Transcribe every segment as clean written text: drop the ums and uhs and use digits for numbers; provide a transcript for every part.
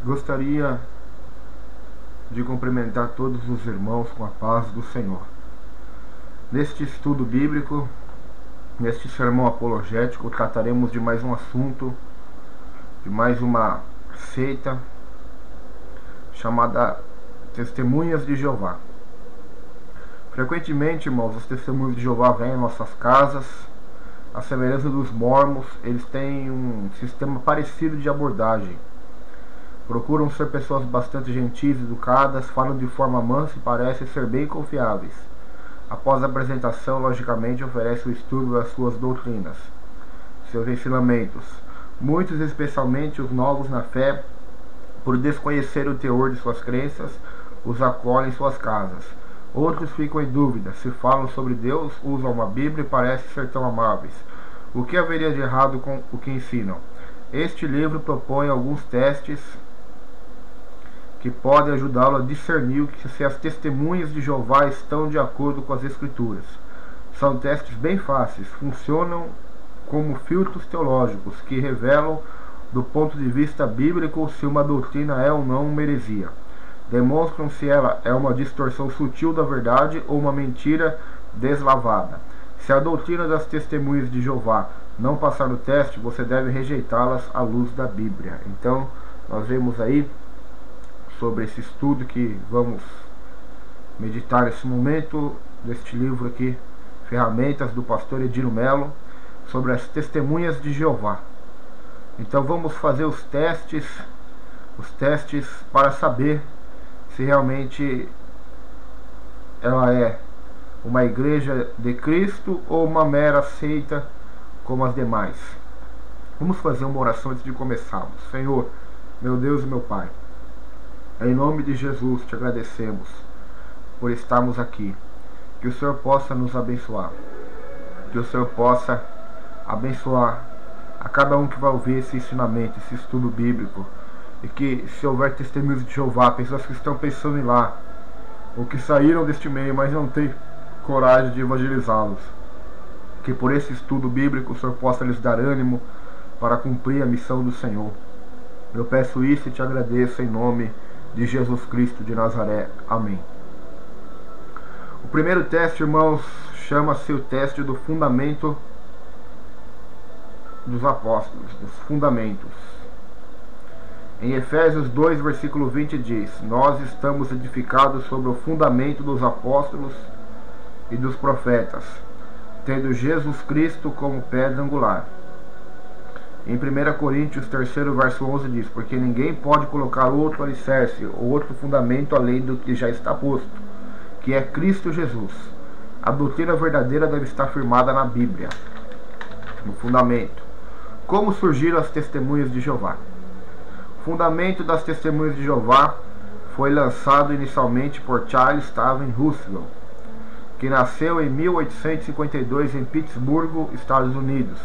Gostaria de cumprimentar todos os irmãos com a paz do Senhor. Neste estudo bíblico, neste sermão apologético, trataremos de mais um assunto, de mais uma seita chamada Testemunhas de Jeová. Frequentemente, irmãos, os testemunhos de Jeová vêm em nossas casas. À semelhança dos mormons, eles têm um sistema parecido de abordagem. Procuram ser pessoas bastante gentis e educadas, falam de forma mansa e parecem ser bem confiáveis. Após a apresentação, logicamente, oferece o estudo das suas doutrinas, seus ensinamentos. Muitos, especialmente os novos na fé, por desconhecer o teor de suas crenças, os acolhem em suas casas. Outros ficam em dúvida, se falam sobre Deus, usam uma Bíblia e parecem ser tão amáveis. O que haveria de errado com o que ensinam? Este livro propõe alguns testes que podem ajudá-lo a discernir se as testemunhas de Jeová estão de acordo com as Escrituras. São testes bem fáceis, funcionam como filtros teológicos que revelam, do ponto de vista bíblico, se uma doutrina é ou não uma heresia. Demonstram se ela é uma distorção sutil da verdade ou uma mentira deslavada. Se a doutrina das testemunhas de Jeová não passar no teste, você deve rejeitá-las à luz da Bíblia. Então, nós vemos aí sobre esse estudo que vamos meditar nesse momento, deste livro aqui, Ferramentas, do pastor Edino Melo, sobre as testemunhas de Jeová. Então vamos fazer os testes para saber se realmente ela é uma igreja de Cristo ou uma mera seita como as demais. Vamos fazer uma oração antes de começarmos. Senhor, meu Deus e meu Pai, em nome de Jesus te agradecemos por estarmos aqui. Que o Senhor possa nos abençoar, que o Senhor possa abençoar a cada um que vai ouvir esse ensinamento, esse estudo bíblico, e que, se houver testemunhos de Jeová, pessoas que estão pensando em ir lá, ou que saíram deste meio, mas não têm coragem de evangelizá-los, que por esse estudo bíblico o Senhor possa lhes dar ânimo para cumprir a missão do Senhor. Eu peço isso e te agradeço em nome de Jesus Cristo de Nazaré. Amém. O primeiro teste, irmãos, chama-se o teste do fundamento dos apóstolos, dos fundamentos. Em Efésios 2, versículo 20 diz: nós estamos edificados sobre o fundamento dos apóstolos e dos profetas, tendo Jesus Cristo como pedra angular. Em 1 Coríntios 3, verso 11 diz: porque ninguém pode colocar outro alicerce ou outro fundamento além do que já está posto, que é Cristo Jesus. A doutrina verdadeira deve estar firmada na Bíblia, no fundamento. Como surgiram as testemunhas de Jeová? O fundamento das testemunhas de Jeová foi lançado inicialmente por Charles Taze Russell, que nasceu em 1852 em Pittsburgh, Estados Unidos.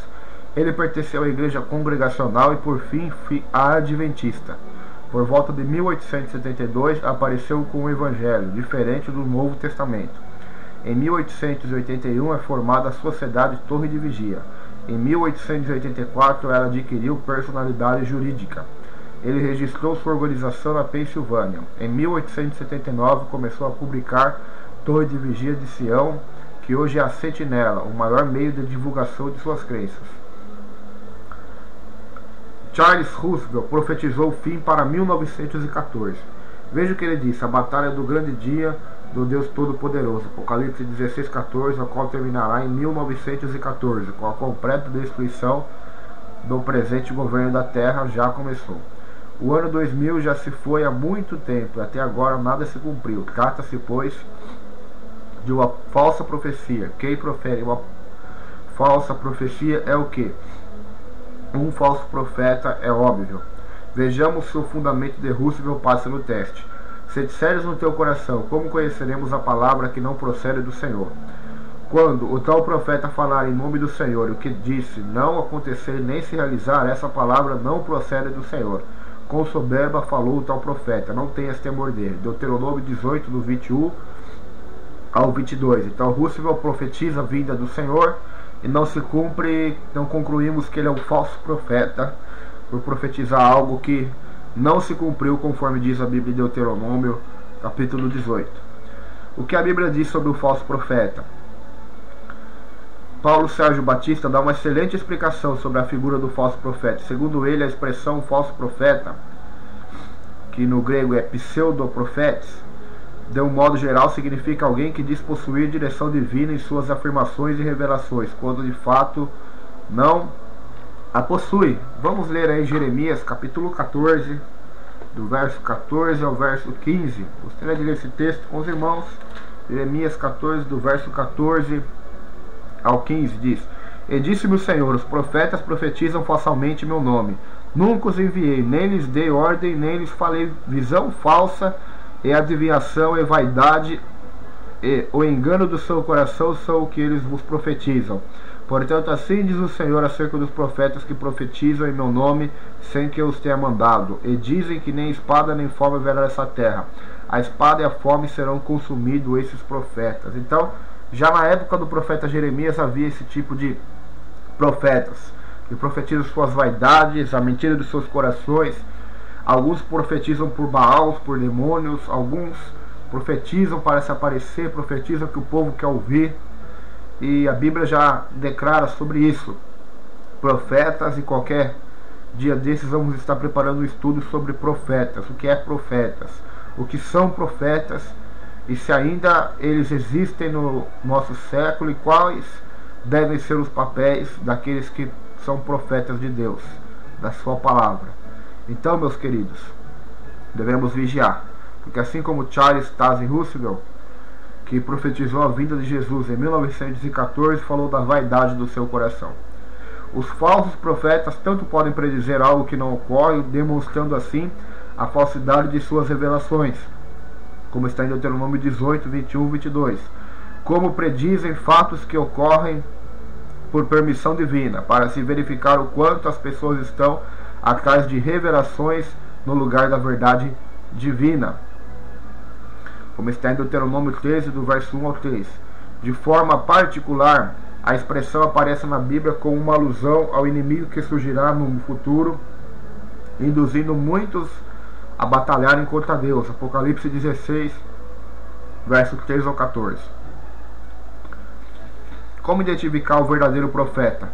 Ele pertenceu à Igreja Congregacional e, por fim, à Adventista. Por volta de 1872, apareceu com o Evangelho, diferente do Novo Testamento. Em 1881 é formada a Sociedade Torre de Vigia. Em 1884 ela adquiriu personalidade jurídica. Ele registrou sua organização na Pensilvânia. Em 1879 começou a publicar Torre de Vigia de Sião, que hoje é a Sentinela, o maior meio de divulgação de suas crenças. Charles Russell profetizou o fim para 1914. Veja o que ele disse: a batalha do grande dia do Deus Todo-Poderoso, Apocalipse 16:14, a qual terminará em 1914, com a completa destruição do presente governo da Terra, já começou. O ano 2000 já se foi há muito tempo, e até agora nada se cumpriu. Trata-se, pois, de uma falsa profecia. Quem profere uma falsa profecia é o que? Um falso profeta, é óbvio. Vejamos se o fundamento de Russell passa no teste. Se disseres no teu coração: como conheceremos a palavra que não procede do Senhor? Quando o tal profeta falar em nome do Senhor, o que disse não acontecer nem se realizar, essa palavra não procede do Senhor. Com soberba falou o tal profeta, não tenhas temor dele. Deuteronômio 18, do 21 ao 22. Então Russell profetiza a vinda do Senhor e não se cumpre. Não concluímos que ele é um falso profeta por profetizar algo que não se cumpriu conforme diz a Bíblia em Deuteronômio, capítulo 18. O que a Bíblia diz sobre o falso profeta? Paulo Sérgio Batista dá uma excelente explicação sobre a figura do falso profeta. Segundo ele, a expressão falso profeta, que no grego é pseudoprofetes, de um modo geral significa alguém que diz possuir direção divina em suas afirmações e revelações, quando de fato não a possui. Vamos ler aí Jeremias capítulo 14, do verso 14 ao verso 15. Gostaria de ler esse texto com os irmãos. Jeremias 14, do verso 14 ao 15, diz: E disse-me o Senhor, os profetas profetizam falsamente meu nome. Nunca os enviei, nem lhes dei ordem, nem lhes falei visão falsa, e adivinhação e vaidade e o engano do seu coração são o que eles vos profetizam. Portanto, assim diz o Senhor acerca dos profetas que profetizam em meu nome, sem que eu os tenha mandado. E dizem que nem espada nem fome haverá nessa terra. A espada e a fome serão consumidos esses profetas. Então, já na época do profeta Jeremias havia esse tipo de profetas que profetizam suas vaidades, a mentira dos seus corações. Alguns profetizam por Baal, por demônios. Alguns profetizam para se aparecer, profetizam que o povo quer ouvir. E a Bíblia já declara sobre isso. Profetas, e qualquer dia desses vamos estar preparando um estudo sobre profetas. O que é profetas? O que são profetas? E se ainda eles existem no nosso século, e quais devem ser os papéis daqueles que são profetas de Deus, da sua palavra. Então, meus queridos, devemos vigiar, porque assim como Charles Taze Russell, que profetizou a vinda de Jesus em 1914, falou da vaidade do seu coração. Os falsos profetas tanto podem predizer algo que não ocorre, demonstrando assim a falsidade de suas revelações, como está em Deuteronômio 18, 21, 22, como predizem fatos que ocorrem por permissão divina, para se verificar o quanto as pessoas estão atrás de revelações no lugar da verdade divina, como está em Deuteronômio 13, do verso 1 ao 3. De forma particular, a expressão aparece na Bíblia como uma alusão ao inimigo que surgirá no futuro, induzindo muitos a batalharem contra Deus. Apocalipse 16, verso 3 ao 14. Como identificar o verdadeiro profeta?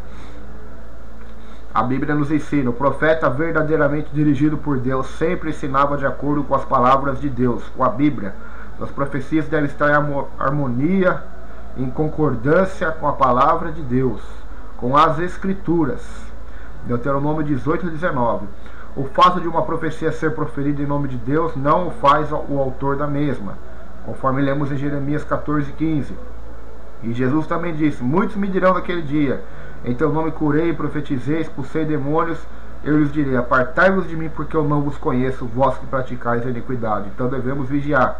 A Bíblia nos ensina: o profeta verdadeiramente dirigido por Deus sempre ensinava de acordo com as palavras de Deus, com a Bíblia. As profecias devem estar em harmonia, em concordância com a palavra de Deus, com as Escrituras. Deuteronômio 18 e 19. O fato de uma profecia ser proferida em nome de Deus não o faz o autor da mesma, conforme lemos em Jeremias 14, 15. E Jesus também disse: muitos me dirão naquele dia, em teu nome curei, profetizei, expulsei demônios. Eu lhes direi: apartai-vos de mim, porque eu não vos conheço, vós que praticais a iniquidade. Então devemos vigiar.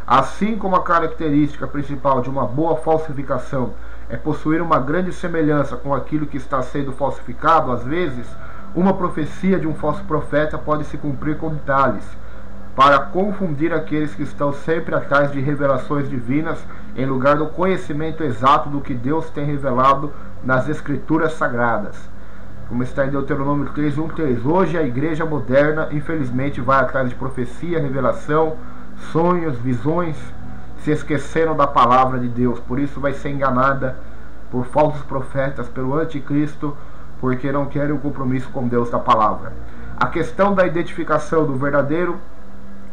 Assim como a característica principal de uma boa falsificação é possuir uma grande semelhança com aquilo que está sendo falsificado, às vezes, uma profecia de um falso profeta pode se cumprir com detalhes, para confundir aqueles que estão sempre atrás de revelações divinas, em lugar do conhecimento exato do que Deus tem revelado nas Escrituras Sagradas. Como está em Deuteronômio 3, 1, 3. Hoje a igreja moderna, infelizmente, vai atrás de profecia, revelação, sonhos, visões, se esqueceram da palavra de Deus. Por isso vai ser enganada por falsos profetas, pelo anticristo, porque não querem o compromisso com Deus da palavra. A questão da identificação do verdadeiro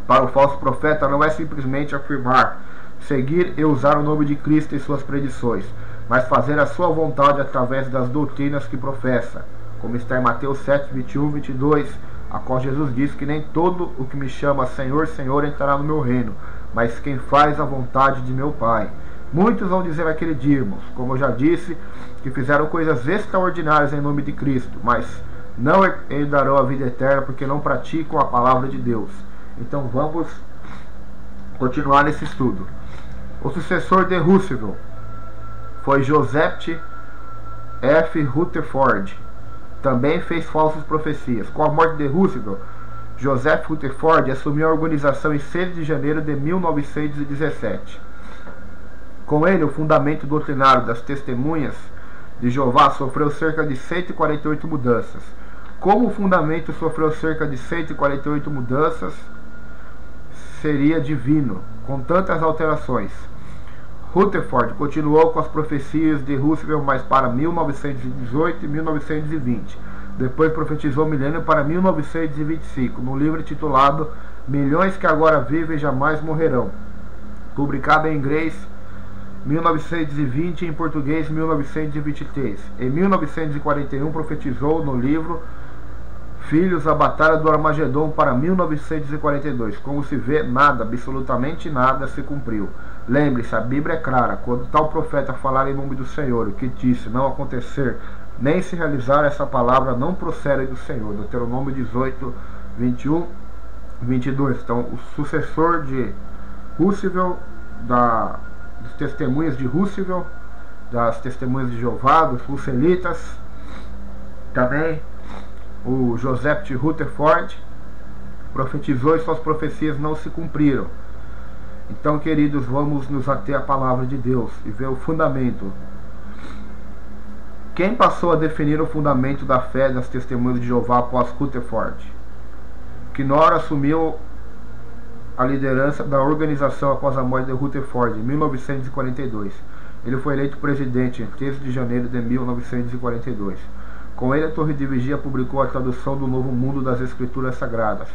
para o falso profeta não é simplesmente afirmar, seguir e usar o nome de Cristo em suas predições, mas fazer a sua vontade através das doutrinas que professa, como está em Mateus 7, 21, 22, a qual Jesus diz que nem todo o que me chama Senhor, Senhor entrará no meu reino, mas quem faz a vontade de meu Pai. Muitos vão dizer naquele dia, irmãos, como eu já disse, que fizeram coisas extraordinárias em nome de Cristo, mas não herdarão a vida eterna porque não praticam a palavra de Deus. Então vamos continuar nesse estudo. O sucessor de Roosevelt foi Joseph F. Rutherford. Também fez falsas profecias. Com a morte de Roosevelt, Joseph Rutherford assumiu a organização em 6 de janeiro de 1917. Com ele, o fundamento doutrinário das Testemunhas de Jeová sofreu cerca de 148 mudanças. Como o fundamento sofreu cerca de 148 mudanças, seria divino, com tantas alterações. Rutherford continuou com as profecias de Roosevelt, mas para 1918 e 1920. Depois profetizou o milênio para 1925, no livro titulado Milhões que Agora Vivem e Jamais Morrerão, publicado em inglês 1920 e em português 1923. Em 1941 profetizou no livro Filhos, a Batalha do Armagedon para 1942. Como se vê, nada, absolutamente nada se cumpriu. Lembre-se, a Bíblia é clara. Quando tal profeta falar em nome do Senhor, o que disse não acontecer, nem se realizar, essa palavra não procede do Senhor. Deuteronômio 18, 21, 22. Então, o sucessor de Roosevelt, dos testemunhas de Roosevelt, das testemunhas de Jeová, dos Russelitas, também o Joseph T. Rutherford profetizou e suas profecias não se cumpriram. Então, queridos, vamos nos ater à palavra de Deus e ver o fundamento. Quem passou a definir o fundamento da fé das testemunhas de Jeová após Rutherford? Knorr assumiu a liderança da organização após a morte de Rutherford em 1942. Ele foi eleito presidente em 13 de janeiro de 1942. Com ele, a Torre de Vigia publicou a tradução do Novo Mundo das Escrituras Sagradas,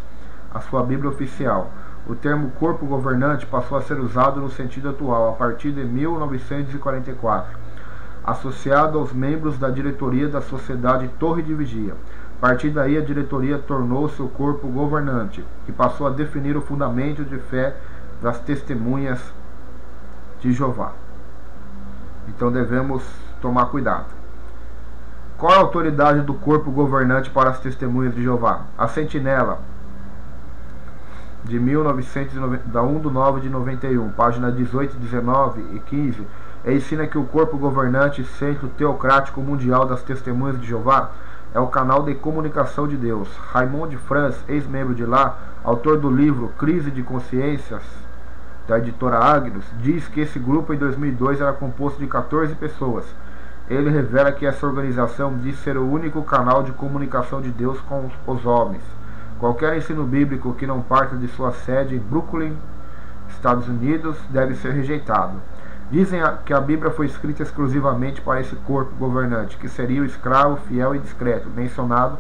a sua Bíblia oficial. O termo corpo governante passou a ser usado no sentido atual a partir de 1944, associado aos membros da diretoria da Sociedade Torre de Vigia. A partir daí, a diretoria tornou-se o corpo governante, que passou a definir o fundamento de fé das testemunhas de Jeová. Então devemos tomar cuidado. Qual é a autoridade do corpo governante para as testemunhas de Jeová? A Sentinela, de 1 de 9 de 91, página 18, 19 e 15, ensina que o corpo governante, Centro Teocrático Mundial das Testemunhas de Jeová, é o canal de comunicação de Deus. Raymond de France, ex-membro de lá, autor do livro Crise de Consciências, da editora Agnus, diz que esse grupo em 2002 era composto de 14 pessoas. Ele revela que essa organização diz ser o único canal de comunicação de Deus com os homens. Qualquer ensino bíblico que não parta de sua sede em Brooklyn, Estados Unidos, deve ser rejeitado. Dizem que a Bíblia foi escrita exclusivamente para esse corpo governante, que seria o escravo, fiel e discreto, mencionado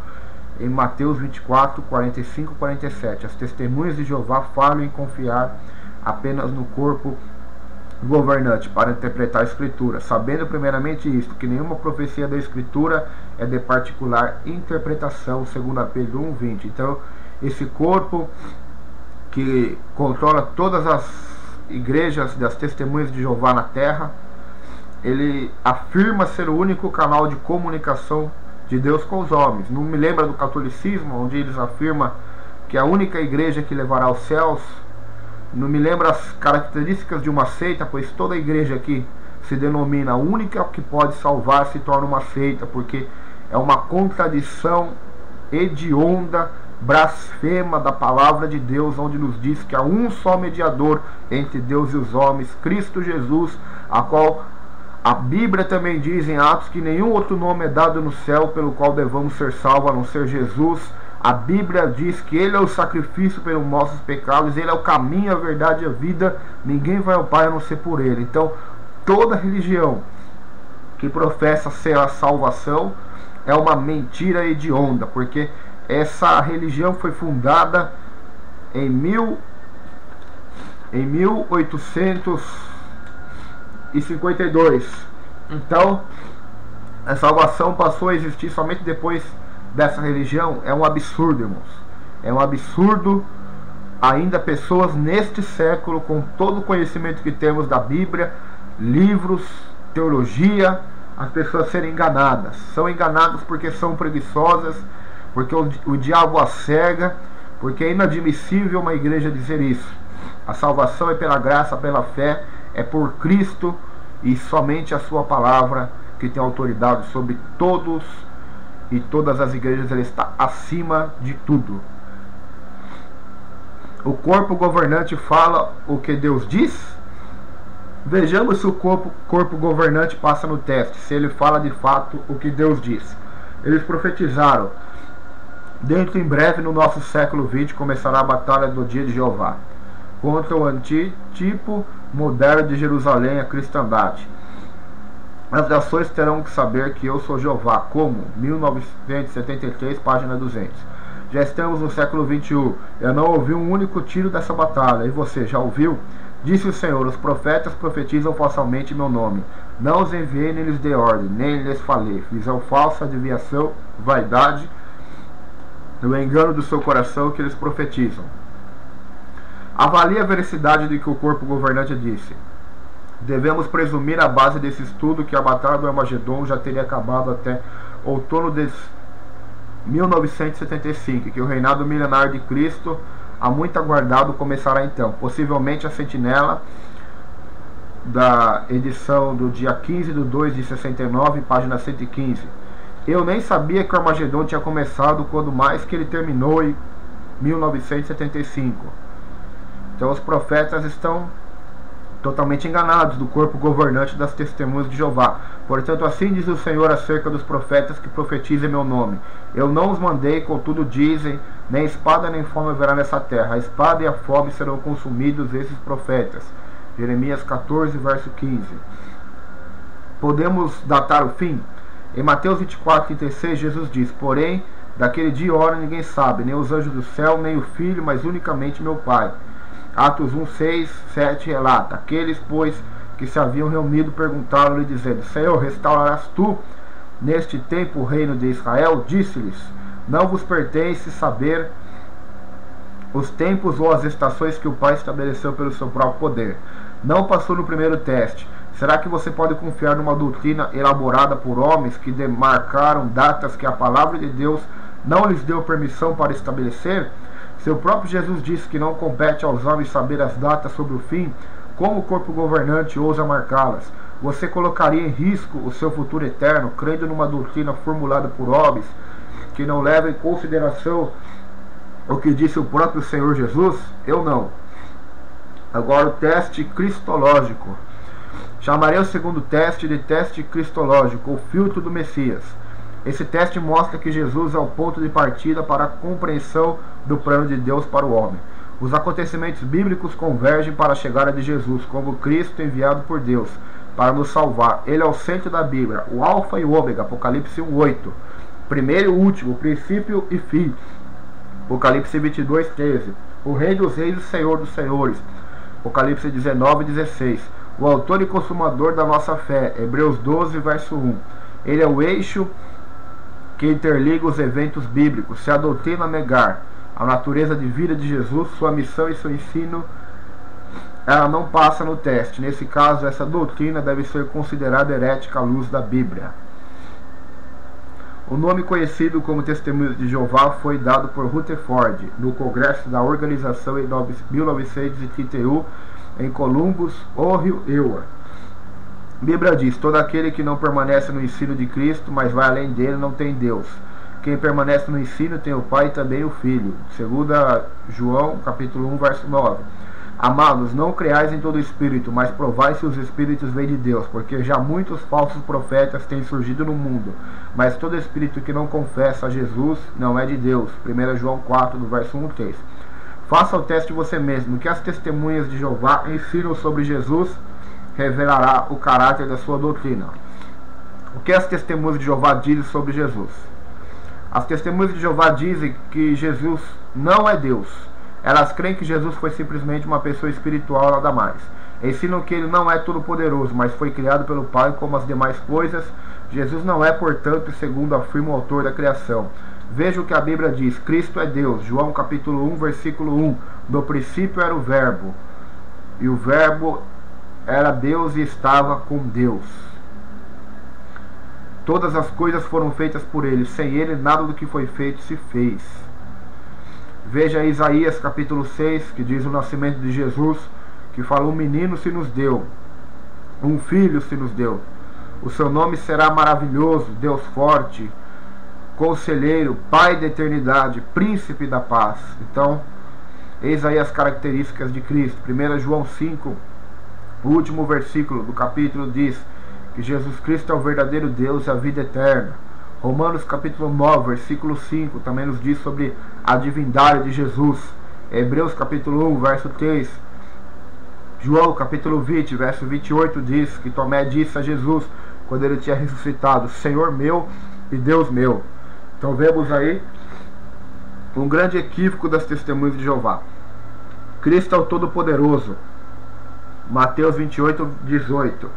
em Mateus 24, 45 e 47. As testemunhas de Jeová falham em confiar apenas no corpo governante para interpretar a Escritura, sabendo primeiramente isto, que nenhuma profecia da Escritura é de particular interpretação, segundo Pedro 1:20. Então, esse corpo que controla todas as igrejas das testemunhas de Jeová na terra, ele afirma ser o único canal de comunicação de Deus com os homens. Não me lembra do catolicismo, onde eles afirmam que é a única igreja que levará aos céus. Não me lembra as características de uma seita, pois toda igreja que se denomina a única que pode salvar se torna uma seita, porque é uma contradição hedionda, blasfema da palavra de Deus, onde nos diz que há um só mediador entre Deus e os homens, Cristo Jesus, a qual a Bíblia também diz em Atos que nenhum outro nome é dado no céu pelo qual devamos ser salvos a não ser Jesus. A Bíblia diz que Ele é o sacrifício pelos nossos pecados, Ele é o caminho, a verdade e a vida, ninguém vai ao Pai a não ser por Ele. Então, toda religião que professa ser a salvação é uma mentira hedionda, porque essa religião foi fundada em 1852. Então, a salvação passou a existir somente depois dessa religião. É um absurdo, irmãos. É um absurdo ainda pessoas neste século, com todo o conhecimento que temos da Bíblia, livros, teologia, as pessoas serem enganadas. São enganadas porque são preguiçosas, porque o diabo as cega, porque é inadmissível uma igreja dizer isso. A salvação é pela graça, pela fé, é por Cristo e somente a sua palavra que tem autoridade sobre todos e todas as igrejas. Ele está acima de tudo. O corpo governante fala o que Deus diz? Vejamos se o corpo governante passa no teste, se ele fala de fato o que Deus diz. Eles profetizaram Dentro em breve, no nosso século XX, começará a batalha do dia de Jeová contra o antigo moderno de Jerusalém, a cristandade. As nações terão que saber que eu sou Jeová, como 1973, página 200. Já estamos no século XXI. Eu não ouvi um único tiro dessa batalha. E você, já ouviu? Disse o Senhor: os profetas profetizam falsamente em meu nome. Não os enviei nem lhes dei ordem, nem lhes falei. Visão falsa, adivinhação, vaidade, o engano do seu coração que eles profetizam. Avalie a veracidade do que o corpo governante disse. Devemos presumir, à base desse estudo, que a batalha do Armagedon já teria acabado até outono de 1975, que o reinado milenar de Cristo, há muito aguardado, começará então. Possivelmente a sentinela da edição do dia 15 de 2 de 69, página 115. Eu nem sabia que o Armagedon tinha começado, quando mais que ele terminou em 1975. Então os profetas estão totalmente enganados do corpo governante das testemunhas de Jeová. Portanto, assim diz o Senhor acerca dos profetas que profetizem meu nome. Eu não os mandei, contudo dizem, nem espada nem fome haverá nessa terra. A espada e a fome serão consumidos esses profetas. Jeremias 14, verso 15. Podemos datar o fim? Em Mateus 24, 36, Jesus diz: porém, daquele dia e hora ninguém sabe, nem os anjos do céu, nem o Filho, mas unicamente meu Pai. Atos 1, 6, 7 relata: aqueles, pois, que se haviam reunido perguntaram-lhe, dizendo: Senhor, restaurarás tu neste tempo o reino de Israel? Disse-lhes: não vos pertence saber os tempos ou as estações que o Pai estabeleceu pelo seu próprio poder. Não passou no primeiro teste. Será que você pode confiar numa doutrina elaborada por homens que demarcaram datas que a palavra de Deus não lhes deu permissão para estabelecer? Seu próprio Jesus disse que não compete aos homens saber as datas sobre o fim. Como o corpo governante ousa marcá-las? Você colocaria em risco o seu futuro eterno, crendo numa doutrina formulada por homens que não leva em consideração o que disse o próprio Senhor Jesus? Eu não. Agora o teste cristológico. Chamarei o segundo teste de teste cristológico, o filtro do Messias. Esse teste mostra que Jesus é o ponto de partida para a compreensão do plano de Deus para o homem. Os acontecimentos bíblicos convergem para a chegada de Jesus como Cristo enviado por Deus para nos salvar. Ele é o centro da Bíblia, o alfa e o ômega, Apocalipse 1:8. Primeiro e último, princípio e fim, Apocalipse 22:13. O Rei dos Reis e Senhor dos Senhores, Apocalipse 19:16. O autor e consumador da nossa fé, Hebreus 12, verso 1. Ele é o eixo que interliga os eventos bíblicos. Se a doutrina negar a natureza de vida de Jesus, sua missão e seu ensino, ela não passa no teste. Nesse caso, essa doutrina deve ser considerada herética à luz da Bíblia. O nome conhecido como Testemunho de Jeová foi dado por Rutherford no Congresso da Organização em 1931 em Columbus, Ohio, Iowa. A Bíblia diz: todo aquele que não permanece no ensino de Cristo, mas vai além dele, não tem Deus. Quem permanece no ensino tem o Pai e também o Filho. 2 João, capítulo 1, verso 9. Amados, não creais em todo espírito, mas provai se os espíritos vêm de Deus, porque já muitos falsos profetas têm surgido no mundo. Mas todo espírito que não confessa a Jesus não é de Deus. 1 João 4, do verso 1 ao 3. Faça o teste de você mesmo. O que as testemunhas de Jeová ensinam sobre Jesus revelará o caráter da sua doutrina. O que as testemunhas de Jeová dizem sobre Jesus? As testemunhas de Jeová dizem que Jesus não é Deus. Elas creem que Jesus foi simplesmente uma pessoa espiritual, nada mais. Ensinam que ele não é todo-poderoso, mas foi criado pelo Pai como as demais coisas. Jesus não é, portanto, segundo afirma o autor da criação. Veja o que a Bíblia diz: Cristo é Deus. João capítulo 1, versículo 1. No princípio era o Verbo, e o Verbo era Deus e estava com Deus. Todas as coisas foram feitas por ele. Sem ele, nada do que foi feito se fez. Veja Isaías capítulo 6, que diz o nascimento de Jesus, que fala: um menino se nos deu, um filho se nos deu. O seu nome será maravilhoso, Deus forte, Conselheiro, Pai da eternidade, Príncipe da paz. Então, eis aí as características de Cristo. 1 João 5, o último versículo do capítulo diz que Jesus Cristo é o verdadeiro Deus e a vida eterna. Romanos capítulo 9, versículo 5, também nos diz sobre a divindade de Jesus. Hebreus capítulo 1, verso 3. João capítulo 20, verso 28 diz que Tomé disse a Jesus, quando ele tinha ressuscitado: Senhor meu e Deus meu. Então vemos aí um grande equívoco das testemunhas de Jeová. Cristo é o Todo-Poderoso. Mateus 28, 18.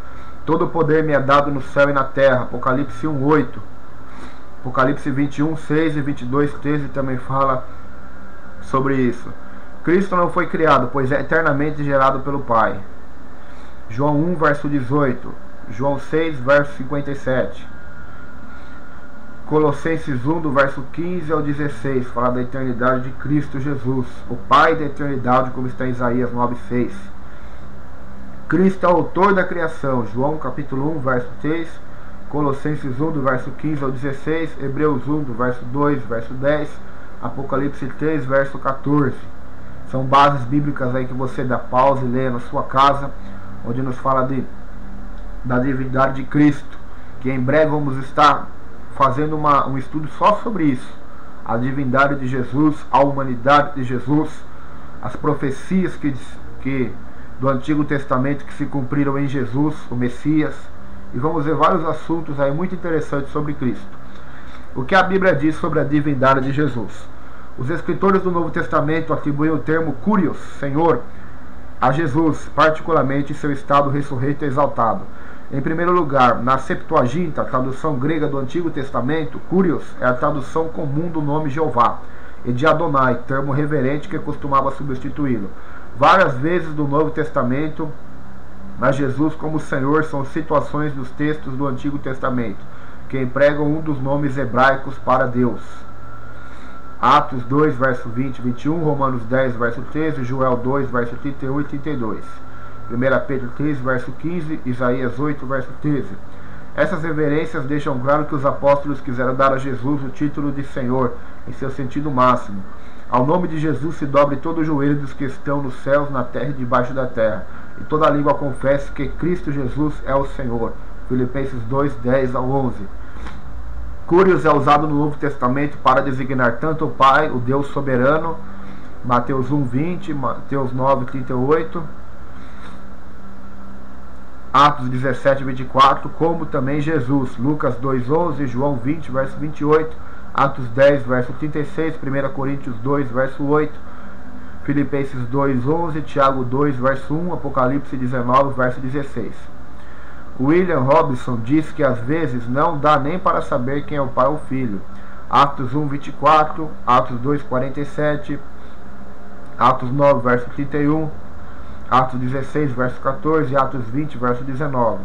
Todo poder me é dado no céu e na terra. Apocalipse 1, 8. Apocalipse 21, 6 e 22, 13 também fala sobre isso. Cristo não foi criado, pois é eternamente gerado pelo Pai. João 1, verso 18. João 6, verso 57. Colossenses 1, do verso 15 ao 16, fala da eternidade de Cristo Jesus, o Pai da eternidade, como está em Isaías 9, 6. Cristo é o autor da criação. João capítulo 1, verso 3. Colossenses 1, do verso 15 ao 16. Hebreus 1, do verso 2, verso 10. Apocalipse 3, verso 14. São bases bíblicas aí que você dá pausa e lê na sua casa, onde nos fala da divindade de Cristo, que em breve vamos estar fazendo um estudo só sobre isso. A divindade de Jesus, a humanidade de Jesus, as profecias que do Antigo Testamento que se cumpriram em Jesus, o Messias. E vamos ver vários assuntos aí muito interessantes sobre Cristo. O que a Bíblia diz sobre a divindade de Jesus? Os escritores do Novo Testamento atribuem o termo Kyrios, Senhor, a Jesus, particularmente em seu estado ressurreto e exaltado. Em primeiro lugar, na Septuaginta, tradução grega do Antigo Testamento, Kyrios é a tradução comum do nome Jeová, e de Adonai, termo reverente que costumava substituí-lo. Várias vezes do Novo Testamento, a Jesus como Senhor são situações dos textos do Antigo Testamento, que empregam um dos nomes hebraicos para Deus. Atos 2, verso 20 e 21, Romanos 10, verso 13, Joel 2, verso 31 e 32. 1 Pedro 3, verso 15, Isaías 8, verso 13. Essas reverências deixam claro que os apóstolos quiseram dar a Jesus o título de Senhor, em seu sentido máximo. Ao nome de Jesus se dobre todo o joelho dos que estão nos céus, na terra e debaixo da terra, e toda a língua confesse que Cristo Jesus é o Senhor. Filipenses 2, 10 ao 11. Kyrios é usado no Novo Testamento para designar tanto o Pai, o Deus soberano, Mateus 1, 20, Mateus 9, 38, Atos 17, 24, como também Jesus, Lucas 2, 11, João 20, verso 28, Atos 10, verso 36, 1 Coríntios 2, verso 8, Filipenses 2, 11, Tiago 2, verso 1, Apocalipse 19, verso 16. William Robinson diz que às vezes não dá nem para saber quem é o Pai ou o Filho. Atos 1, 24, Atos 2, 47, Atos 9, verso 31, Atos 16, verso 14 e Atos 20, verso 19.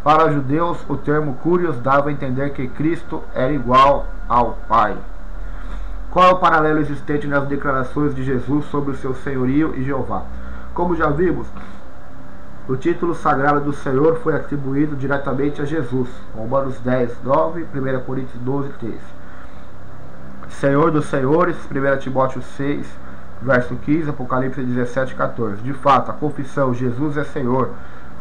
Para os judeus, o termo Kyrios dava a entender que Cristo era igual ao Pai. Qual é o paralelo existente nas declarações de Jesus sobre o seu senhorio e Jeová? Como já vimos, o título sagrado do Senhor foi atribuído diretamente a Jesus. Romanos 10, 9, 1 Coríntios 12, 13. Senhor dos Senhores, 1 Timóteo 6, verso 15, Apocalipse 17, 14. De fato, a confissão Jesus é Senhor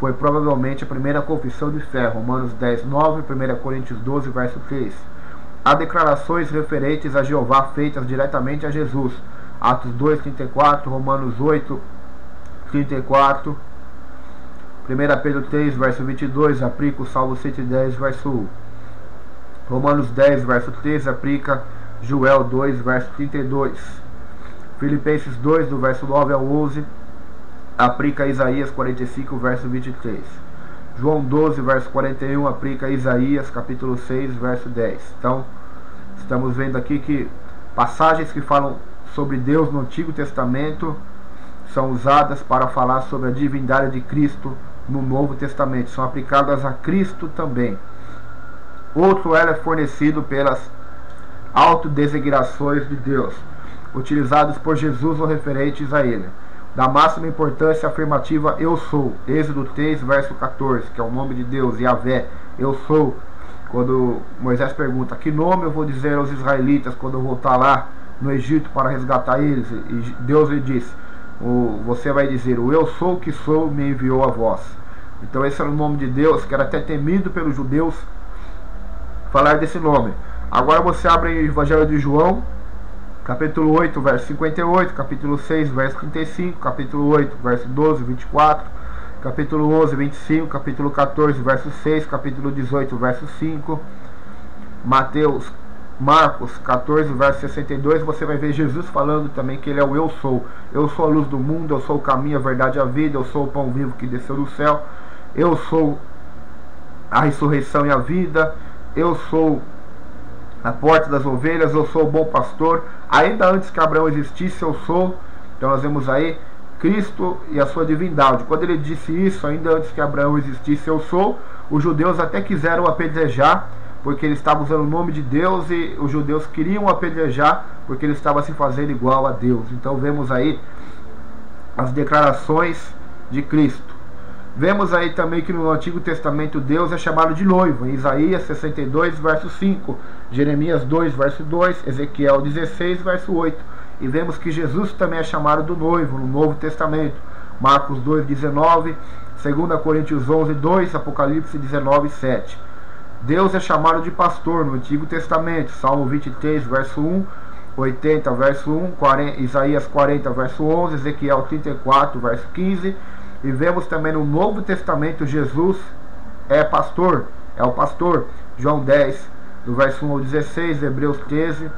foi provavelmente a primeira confissão de fé. Romanos 10, 9, 1 Coríntios 12, verso 3. Há declarações referentes a Jeová feitas diretamente a Jesus. Atos 2, 34, Romanos 8, 34, 1 Pedro 3, verso 22, aplica o Salmo 110, verso 1. Romanos 10, verso 13, aplica Joel 2, verso 32. Filipenses 2, do verso 9 ao 11, aplica Isaías 45, verso 23. João 12, verso 41, aplica Isaías, capítulo 6, verso 10. Então, estamos vendo aqui que passagens que falam sobre Deus no Antigo Testamento são usadas para falar sobre a divindade de Cristo no Novo Testamento. São aplicadas a Cristo também. Outro elo é fornecido pelas autodesignações de Deus, utilizados por Jesus ou referentes a Ele. Da máxima importância afirmativa eu sou, Êxodo 3, verso 14, que é o nome de Deus, Yahvé, eu sou. Quando Moisés pergunta, que nome eu vou dizer aos israelitas quando eu voltar lá no Egito para resgatar eles? E Deus lhe disse, você vai dizer, o eu sou que sou me enviou a vós. Então esse era o nome de Deus, que era até temido pelos judeus falar desse nome. Agora você abre o Evangelho de João, capítulo 8, verso 58, capítulo 6, verso 35, capítulo 8, verso 12, 24, capítulo 11, 25, capítulo 14, verso 6, capítulo 18, verso 5, Marcos 14, verso 62, você vai ver Jesus falando também que ele é o eu sou a luz do mundo, eu sou o caminho, a verdade e a vida, eu sou o pão vivo que desceu do céu, eu sou a ressurreição e a vida, eu sou a porta das ovelhas, eu sou o bom pastor. Ainda antes que Abraão existisse, eu sou. Então nós vemos aí Cristo e a sua divindade. Quando ele disse isso, ainda antes que Abraão existisse, eu sou, os judeus até quiseram apedrejar, porque ele estava usando o nome de Deus, e os judeus queriam apedrejar porque ele estava se fazendo igual a Deus. Então vemos aí as declarações de Cristo. Vemos aí também que no Antigo Testamento Deus é chamado de noivo, em Isaías 62, verso 5, Jeremias 2, verso 2, Ezequiel 16, verso 8. E vemos que Jesus também é chamado do noivo no Novo Testamento, Marcos 2, 19, 2 Coríntios 11, 2, Apocalipse 19, 7. Deus é chamado de pastor no Antigo Testamento, Salmo 23, verso 1, 80, verso 1, 40, Isaías 40, verso 11, Ezequiel 34, verso 15. E vemos também no Novo Testamento Jesus é pastor, é o pastor. João 10, do verso 1 ao 16, Hebreus 13,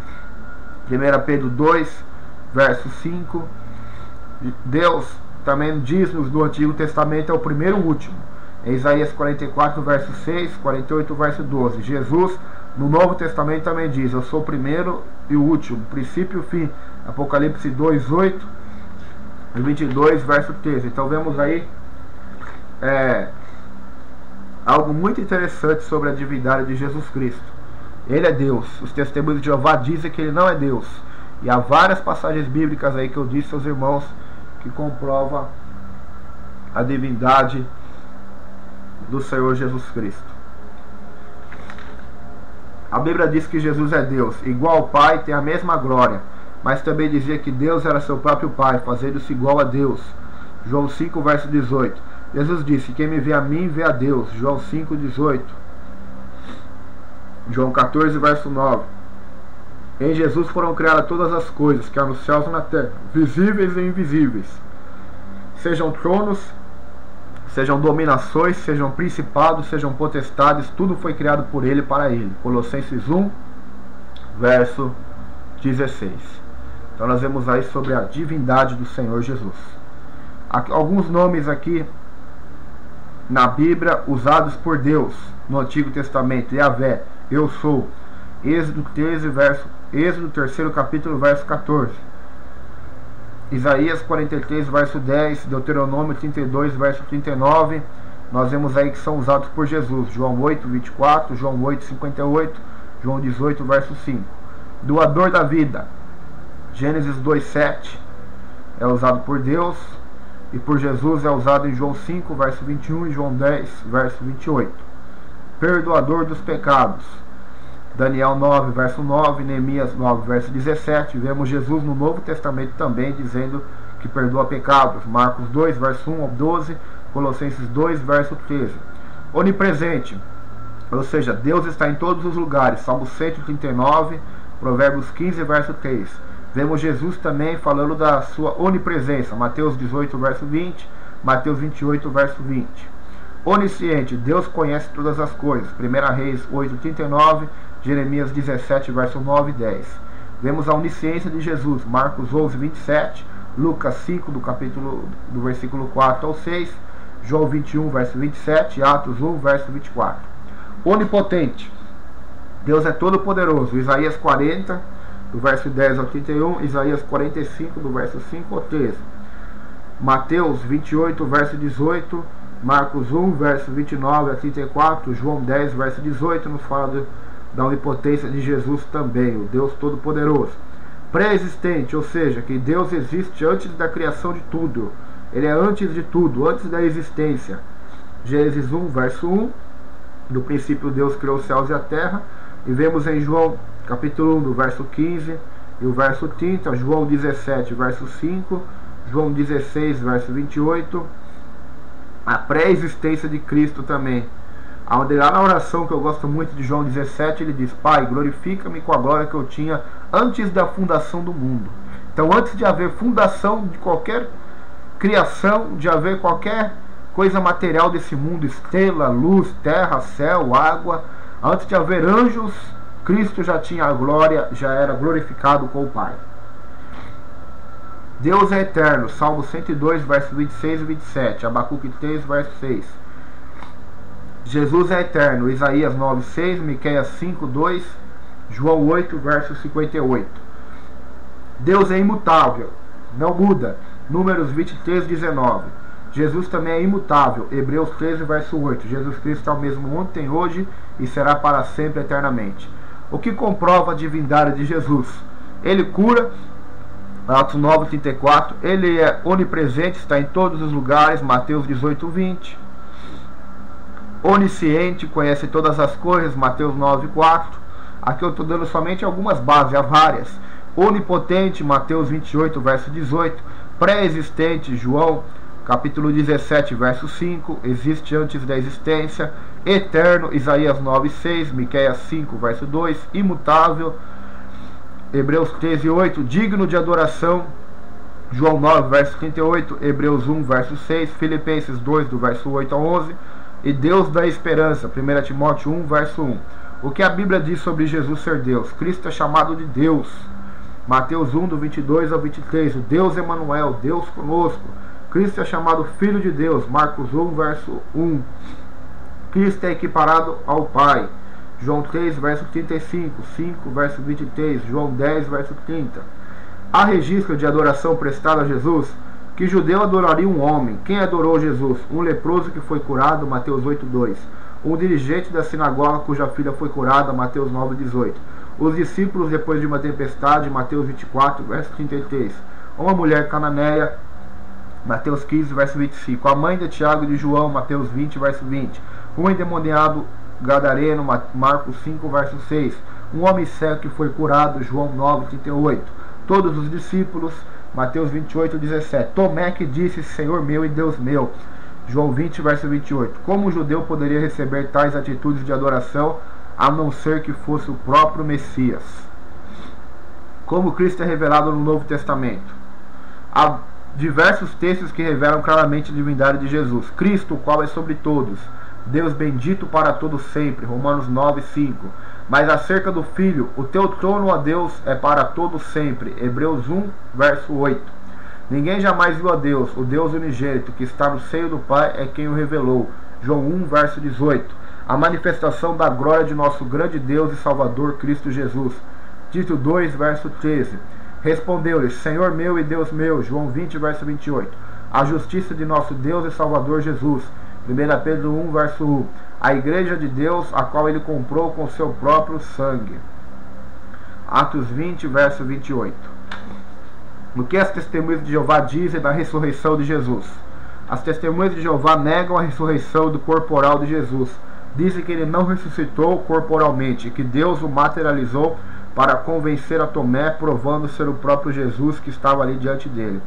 1 Pedro 2, verso 5. Deus também diz-nos no Antigo Testamento é o primeiro e o último. Em Isaías 44, verso 6, 48, verso 12. Jesus, no Novo Testamento, também diz: eu sou o primeiro e o último, princípio e o fim. Apocalipse 2, 8 e 22, verso 13. Então vemos aí algo muito interessante sobre a divindade de Jesus Cristo. Ele é Deus. Os testemunhos de Jeová dizem que ele não é Deus. E há várias passagens bíblicas aí que eu disse aos irmãos que comprova a divindade do Senhor Jesus Cristo. A Bíblia diz que Jesus é Deus, igual ao Pai, tem a mesma glória, mas também dizia que Deus era seu próprio Pai, fazendo-se igual a Deus. João 5, verso 18. Jesus disse: quem me vê a mim, vê a Deus. João 5, 18. João 14, verso 9. Em Jesus foram criadas todas as coisas, que há nos céus e na terra, visíveis e invisíveis, sejam tronos, sejam dominações, sejam principados, sejam potestades, tudo foi criado por ele e para ele. Colossenses 1, verso 16. Então nós vemos aí sobre a divindade do Senhor Jesus. Alguns nomes aqui na Bíblia usados por Deus no Antigo Testamento: Yahvé, eu sou. Êxodo 3 capítulo, verso 14. Isaías 43, verso 10, Deuteronômio 32, verso 39, nós vemos aí que são usados por Jesus. João 8, 24, João 8, 58, João 18, verso 5. Doador da vida, Gênesis 2, 7, é usado por Deus, e por Jesus é usado em João 5, verso 21 e João 10, verso 28. Perdoador dos pecados, Daniel 9, verso 9, Neemias 9, verso 17. Vemos Jesus no Novo Testamento também dizendo que perdoa pecados. Marcos 2, verso 1 ao 12, Colossenses 2, verso 13. Onipresente, ou seja, Deus está em todos os lugares. Salmo 139, Provérbios 15, verso 3. Vemos Jesus também falando da sua onipresença. Mateus 18, verso 20, Mateus 28, verso 20. Onisciente, Deus conhece todas as coisas. 1 Reis 8, 39, Jeremias 17, verso 9 e 10. Vemos a onisciência de Jesus. Marcos 11, 27, Lucas 5, do versículo 4 ao 6, João 21, verso 27, Atos 1, verso 24. Onipotente, Deus é todo poderoso. Isaías 40, do verso 10 ao 31, Isaías 45, do verso 5 ao 13. Mateus 28, verso 18, Marcos 1, verso 29 a 34, João 10, verso 18, nos fala da onipotência de Jesus também, o Deus Todo-Poderoso. Pré-existente, ou seja, que Deus existe antes da criação de tudo. Ele é antes de tudo, antes da existência. Gênesis 1, verso 1, no princípio Deus criou os céus e a terra. E vemos em João capítulo 1, do verso 15 e o verso 30, João 17, verso 5, João 16, verso 28, a pré-existência de Cristo também. Onde lá na oração que eu gosto muito de João 17, ele diz: Pai, glorifica-me com a glória que eu tinha antes da fundação do mundo. Então, antes de haver fundação de qualquer criação, de haver qualquer coisa material desse mundo, estrela, luz, terra, céu, água, antes de haver anjos, Cristo já tinha a glória, já era glorificado com o Pai. Deus é eterno, Salmo 102, verso 26 e 27, Abacuque 3, verso 6. Jesus é eterno, Isaías 9, 6, Miqueias 5, 2, João 8, verso 58. Deus é imutável, não muda, Números 23, 19. Jesus também é imutável, Hebreus 13, verso 8. Jesus Cristo é o mesmo ontem, hoje e será para sempre, eternamente. O que comprova a divindade de Jesus? Ele cura, Atos 9, 34. Ele é onipresente, está em todos os lugares, Mateus 18, 20. Onisciente, conhece todas as coisas, Mateus 9, 4. Aqui eu estou dando somente algumas bases, há várias. Onipotente, Mateus 28, verso 18. Pré-existente, João capítulo 17, verso 5, existe antes da existência. Eterno, Isaías 9, 6, Miqueias 5, verso 2. Imutável, Hebreus 13, 8. Digno de adoração, João 9, verso 38, Hebreus 1, verso 6, Filipenses 2, do verso 8 ao 11. E Deus da esperança, 1 Timóteo 1, verso 1. O que a Bíblia diz sobre Jesus ser Deus? Cristo é chamado de Deus, Mateus 1, do 22 ao 23. O Deus Emanuel, Deus conosco. Cristo é chamado Filho de Deus, Marcos 1, verso 1. Cristo é equiparado ao Pai, João 3, verso 35, 5, verso 23, João 10, verso 30. Há registro de adoração prestada a Jesus? Que judeu adoraria um homem? Quem adorou Jesus? Um leproso que foi curado, Mateus 8, 2. Um dirigente da sinagoga cuja filha foi curada, Mateus 9, 18. Os discípulos depois de uma tempestade, Mateus 24, verso 33. Uma mulher cananeia, Mateus 15, verso 25. A mãe de Tiago e de João, Mateus 20, verso 20. Um endemoniado gadareno, Marcos 5, verso 6. Um homem cego que foi curado, João 9, 38. Todos os discípulos, Mateus 28, 17. Tomé que disse: Senhor meu e Deus meu, João 20, verso 28. Como um judeu poderia receber tais atitudes de adoração, a não ser que fosse o próprio Messias? Como Cristo é revelado no Novo Testamento? Há diversos textos que revelam claramente a divindade de Jesus. Cristo, o qual é sobre todos, Deus bendito para todos sempre, Romanos 9, 5. Mas acerca do Filho, o teu trono, ó Deus, é para todos sempre, Hebreus 1, verso 8. Ninguém jamais viu a Deus, o Deus unigênito, que está no seio do Pai, é quem o revelou, João 1, verso 18. A manifestação da glória de nosso grande Deus e Salvador, Cristo Jesus, Tito 2, verso 13. Respondeu-lhe: Senhor meu e Deus meu, João 20, verso 28. A justiça de nosso Deus e Salvador Jesus, 1 Pedro 1, verso 1. A igreja de Deus, a qual ele comprou com seu próprio sangue, Atos 20, verso 28. O que as testemunhas de Jeová dizem da ressurreição de Jesus? As testemunhas de Jeová negam a ressurreição do corporal de Jesus. Dizem que ele não ressuscitou corporalmente e que Deus o materializou para convencer a Tomé, provando ser o próprio Jesus que estava ali diante dele.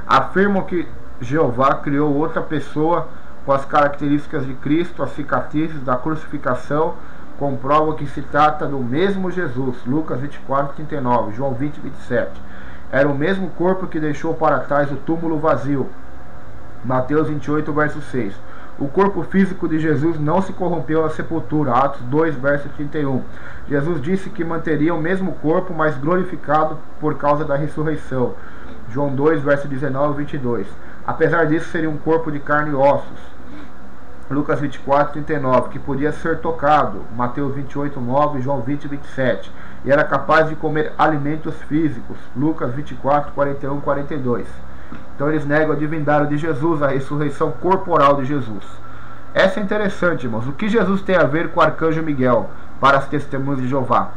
Afirmam que Jeová criou outra pessoa com as características de Cristo. As cicatrizes da crucificação comprovam que se trata do mesmo Jesus. Lucas 24, 39, João 20, 27. Era o mesmo corpo que deixou para trás o túmulo vazio, Mateus 28, verso 6. O corpo físico de Jesus não se corrompeu na sepultura, Atos 2, verso 31. Jesus disse que manteria o mesmo corpo, mas glorificado por causa da ressurreição, João 2, verso 19 e 22. Apesar disso, seria um corpo de carne e ossos, Lucas 24, 39, que podia ser tocado, Mateus 28, 9, João 20, 27. E era capaz de comer alimentos físicos, Lucas 24, 41, 42. Então eles negam a divindade de Jesus, a ressurreição corporal de Jesus. Essa é interessante, irmãos. O que Jesus tem a ver com o arcanjo Miguel para as testemunhas de Jeová?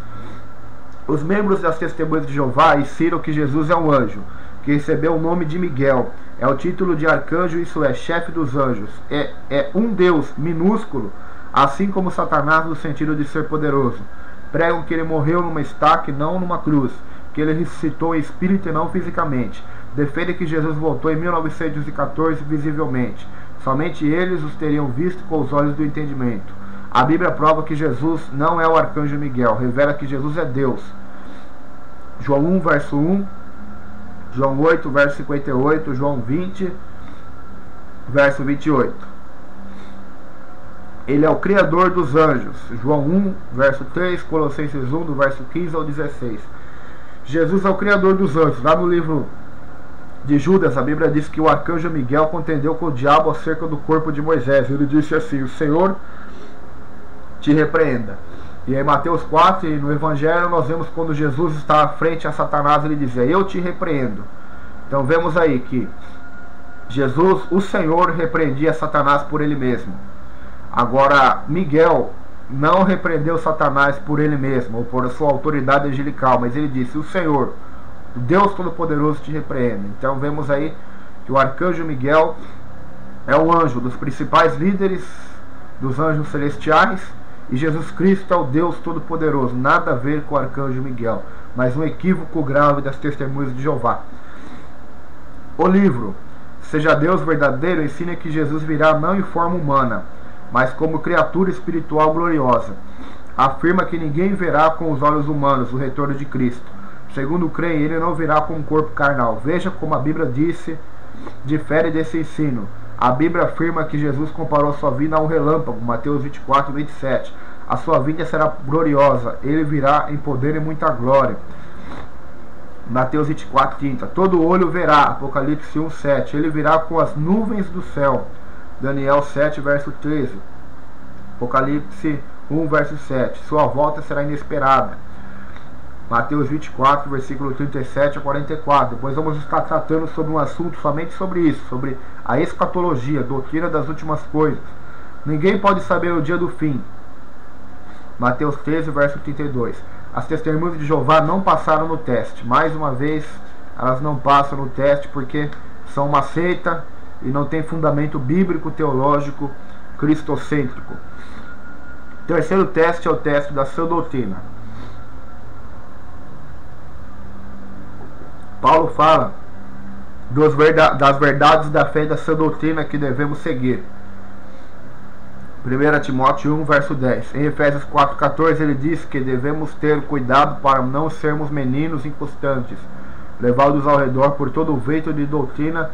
Os membros das testemunhas de Jeová ensinam que Jesus é um anjo, que recebeu o nome de Miguel. É o título de arcanjo, isso é, chefe dos anjos. É um Deus minúsculo, assim como Satanás no sentido de ser poderoso. Pregam que ele morreu numa estaca e não numa cruz, que ele ressuscitou em espírito e não fisicamente. Defendem que Jesus voltou em 1914 visivelmente. Somente eles os teriam visto com os olhos do entendimento. A Bíblia prova que Jesus não é o arcanjo Miguel, revela que Jesus é Deus. João 1, verso 1, João 8, verso 58, João 20, verso 28. Ele é o Criador dos anjos. João 1, verso 3, Colossenses 1, do verso 15 ao 16. Jesus é o Criador dos anjos. Lá no livro de Judas, a Bíblia diz que o arcanjo Miguel contendeu com o diabo acerca do corpo de Moisés. Ele disse assim: o Senhor te repreenda. E em Mateus 4, e no Evangelho, nós vemos quando Jesus está à frente a Satanás, ele dizia: eu te repreendo. Então vemos aí que Jesus, o Senhor, repreendia Satanás por ele mesmo. Agora, Miguel não repreendeu Satanás por ele mesmo, ou por sua autoridade angelical, mas ele disse: o Senhor, o Deus Todo-Poderoso, te repreende. Então vemos aí que o arcanjo Miguel é o anjo dos principais líderes dos anjos celestiais, e Jesus Cristo é o Deus Todo-Poderoso. Nada a ver com o arcanjo Miguel, mas um equívoco grave das testemunhas de Jeová. O livro Seja Deus Verdadeiro ensina que Jesus virá não em forma humana, mas como criatura espiritual gloriosa. Afirma que ninguém verá com os olhos humanos o retorno de Cristo. Segundo creem, ele não virá com um corpo carnal. Veja como a Bíblia difere desse ensino. A Bíblia afirma que Jesus comparou a sua vinda a um relâmpago, Mateus 24, 27. A sua vinda será gloriosa, ele virá em poder e muita glória, Mateus 24, 30. Todo olho verá, Apocalipse 1, 7. Ele virá com as nuvens do céu, Daniel 7, verso 13. Apocalipse 1, verso 7. Sua volta será inesperada, Mateus 24, versículo 37 a 44. Depois vamos estar tratando sobre um assunto somente sobre isso, sobre a escatologia, a doutrina das últimas coisas. Ninguém pode saber o dia do fim, Mateus 13, verso 32. As testemunhas de Jeová não passaram no teste. Mais uma vez, elas não passam no teste porque são uma seita e não tem fundamento bíblico, teológico, cristocêntrico. O terceiro teste é o teste da sã doutrina. Paulo fala das verdades da fé e da sã doutrina que devemos seguir. 1 Timóteo 1, verso 10. Em Efésios 4, 14, ele diz que devemos ter cuidado para não sermos meninos inconstantes, levados ao redor por todo o vento de doutrina,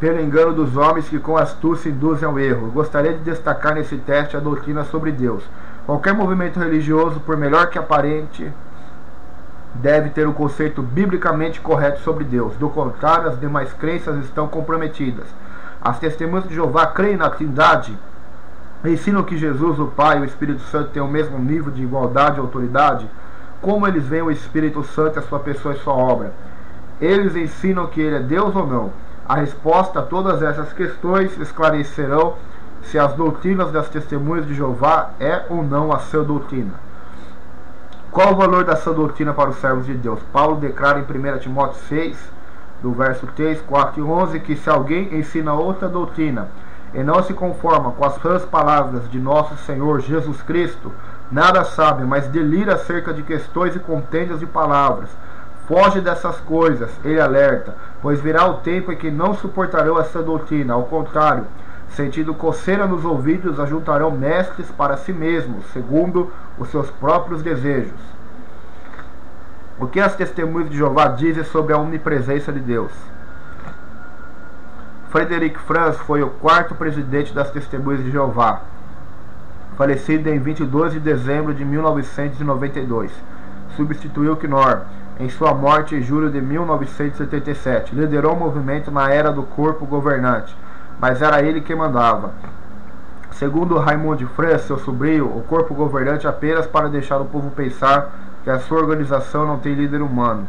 pelo engano dos homens que com astúcia induzem ao erro. Gostaria de destacar nesse teste a doutrina sobre Deus. Qualquer movimento religioso, por melhor que aparente, deve ter o conceito biblicamente correto sobre Deus. Do contrário, as demais crenças estão comprometidas. As testemunhas de Jeová creem na Trindade, ensinam que Jesus, o Pai e o Espírito Santo têm o mesmo nível de igualdade e autoridade. Como eles veem o Espírito Santo, a sua pessoa e sua obra? Eles ensinam que ele é Deus ou não? A resposta a todas essas questões esclarecerão se as doutrinas das testemunhas de Jeová é ou não a sã doutrina. Qual o valor da sã doutrina para os servos de Deus? Paulo declara em 1 Timóteo 6, do verso 3, 4 e 11, que se alguém ensina outra doutrina e não se conforma com as rãs palavras de nosso Senhor Jesus Cristo, nada sabe, mas delira acerca de questões e contêndios de palavras. Foge dessas coisas, ele alerta, pois virá o tempo em que não suportarão essa doutrina. Ao contrário, sentindo coceira nos ouvidos, ajuntarão mestres para si mesmos, segundo os seus próprios desejos. O que as testemunhas de Jeová dizem sobre a onipresença de Deus? Frederic Franz foi o quarto presidente das testemunhas de Jeová, falecido em 22 de dezembro de 1992. Substituiu Knorr em sua morte em julho de 1977. Liderou o movimento na era do corpo governante, mas era ele quem mandava. Segundo Raymond Franz, seu sobrinho, o corpo governante apenas para deixar o povo pensar que a sua organização não tem líder humano.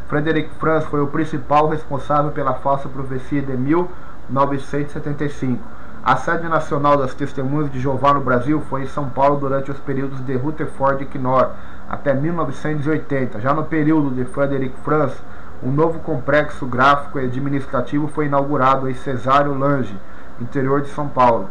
Frederic Franz foi o principal responsável pela falsa profecia de 1975. A sede nacional das testemunhas de Jeová no Brasil foi em São Paulo durante os períodos de Rutherford e Knorr, até 1980. Já no período de Frederic Franz, um novo complexo gráfico e administrativo foi inaugurado em Cesário Lange, interior de São Paulo,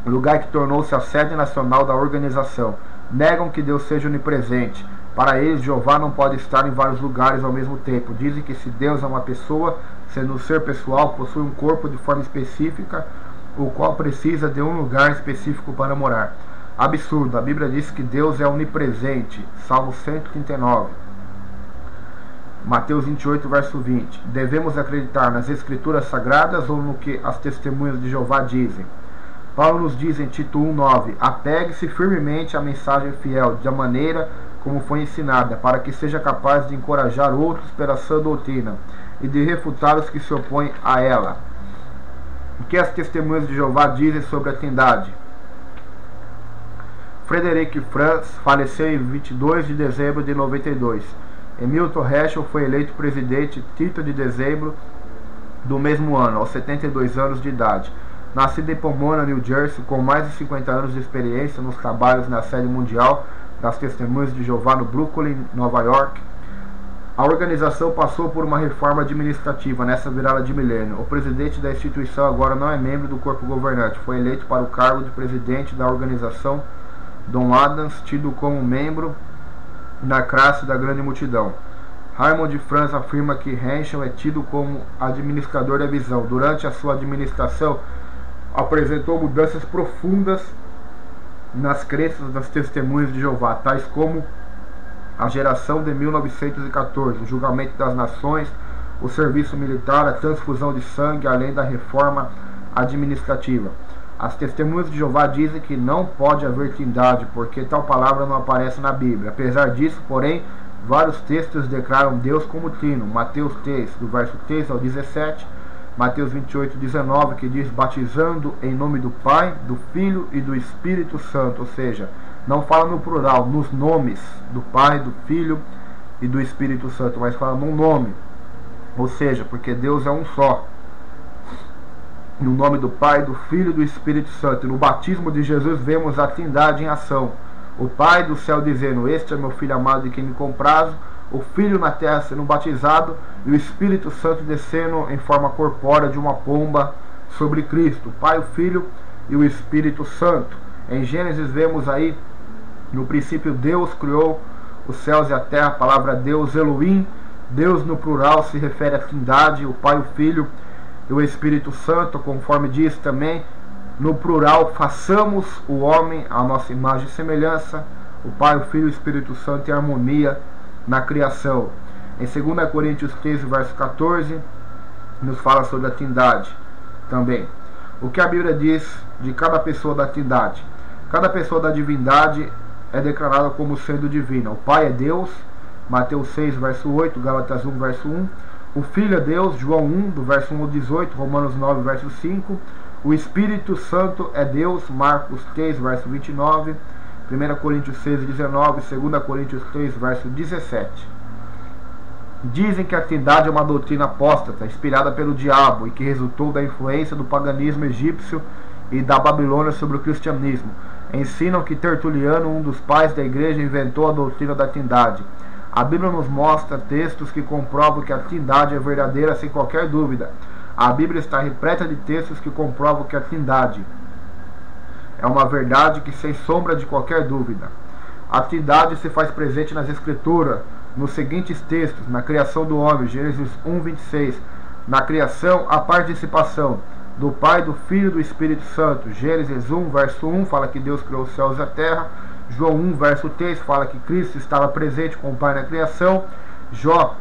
lugar que tornou-se a sede nacional da organização. Negam que Deus seja onipresente. Para eles, Jeová não pode estar em vários lugares ao mesmo tempo. Dizem que se Deus é uma pessoa, sendo um ser pessoal, possui um corpo de forma específica, o qual precisa de um lugar específico para morar. Absurdo, a Bíblia diz que Deus é onipresente. Salmo 139. Mateus 28, verso 20. Devemos acreditar nas Escrituras Sagradas ou no que as testemunhas de Jeová dizem? Paulo nos diz em Tito 1,9: apegue-se firmemente à mensagem fiel, da maneira como foi ensinada, para que seja capaz de encorajar outros pela sã doutrina e de refutar os que se opõem a ela. O que as testemunhas de Jeová dizem sobre a Trindade? Frederic Franz faleceu em 22 de dezembro de 92. Hamilton Herschel foi eleito presidente 30 de dezembro do mesmo ano, aos 72 anos de idade. Nascido em Pomona, New Jersey, com mais de 50 anos de experiência nos trabalhos na sede mundial das Testemunhas de Jeová no Brooklyn, Nova York, a organização passou por uma reforma administrativa nessa virada de milênio. O presidente da instituição agora não é membro do corpo governante, foi eleito para o cargo de presidente da organização Don Adams, tido como membro na classe da grande multidão. Raymond Franz afirma que Herschel é tido como administrador da visão. Durante a sua administração, apresentou mudanças profundas nas crenças das testemunhas de Jeová, tais como a geração de 1914, o julgamento das nações, o serviço militar, a transfusão de sangue, além da reforma administrativa. As testemunhas de Jeová dizem que não pode haver trindade, porque tal palavra não aparece na Bíblia. Apesar disso, porém, vários textos declaram Deus como trino. Mateus 3, do verso 3 ao 17, Mateus 28, 19, que diz batizando em nome do Pai, do Filho e do Espírito Santo. Ou seja, não fala no plural, nos nomes do Pai, do Filho e do Espírito Santo, mas fala num nome. Ou seja, porque Deus é um só. No nome do Pai, do Filho e do Espírito Santo. E no batismo de Jesus vemos a Trindade em ação. O Pai do céu dizendo, este é meu Filho amado de quem me comprazo. O Filho na terra sendo batizado e o Espírito Santo descendo em forma corpórea de uma pomba sobre Cristo. O Pai, o Filho e o Espírito Santo. Em Gênesis vemos aí, no princípio Deus criou os céus e a terra. A palavra Deus, Elohim, Deus no plural se refere à Trindade, o Pai, o Filho e o Espírito Santo, conforme diz também no plural, façamos o homem à nossa imagem e semelhança. O Pai, o Filho e o Espírito Santo em harmonia na criação. Em 2 Coríntios 13, verso 14, nos fala sobre a Trindade também. O que a Bíblia diz de cada pessoa da Trindade? Cada pessoa da divindade é declarada como sendo divina. O Pai é Deus, Mateus 6, verso 8, Gálatas 1, verso 1. O Filho é Deus, João 1, do verso 1 ao 18, Romanos 9, verso 5. O Espírito Santo é Deus, Marcos 3, verso 29. 1 Coríntios 6, 19, 2 Coríntios 3, verso 17. Dizem que a Trindade é uma doutrina apóstata, inspirada pelo diabo, e que resultou da influência do paganismo egípcio e da Babilônia sobre o cristianismo. Ensinam que Tertuliano, um dos pais da igreja, inventou a doutrina da Trindade. A Bíblia nos mostra textos que comprovam que a Trindade é verdadeira sem qualquer dúvida. A Bíblia está repleta de textos que comprovam que a Trindade é uma verdade que sem sombra de qualquer dúvida. A Trindade se faz presente nas Escrituras, nos seguintes textos: na criação do homem, Gênesis 1, 26. Na criação, a participação do Pai, do Filho e do Espírito Santo. Gênesis 1, verso 1, fala que Deus criou os céus e a terra. João 1, verso 3, fala que Cristo estava presente com o Pai na criação. Jó,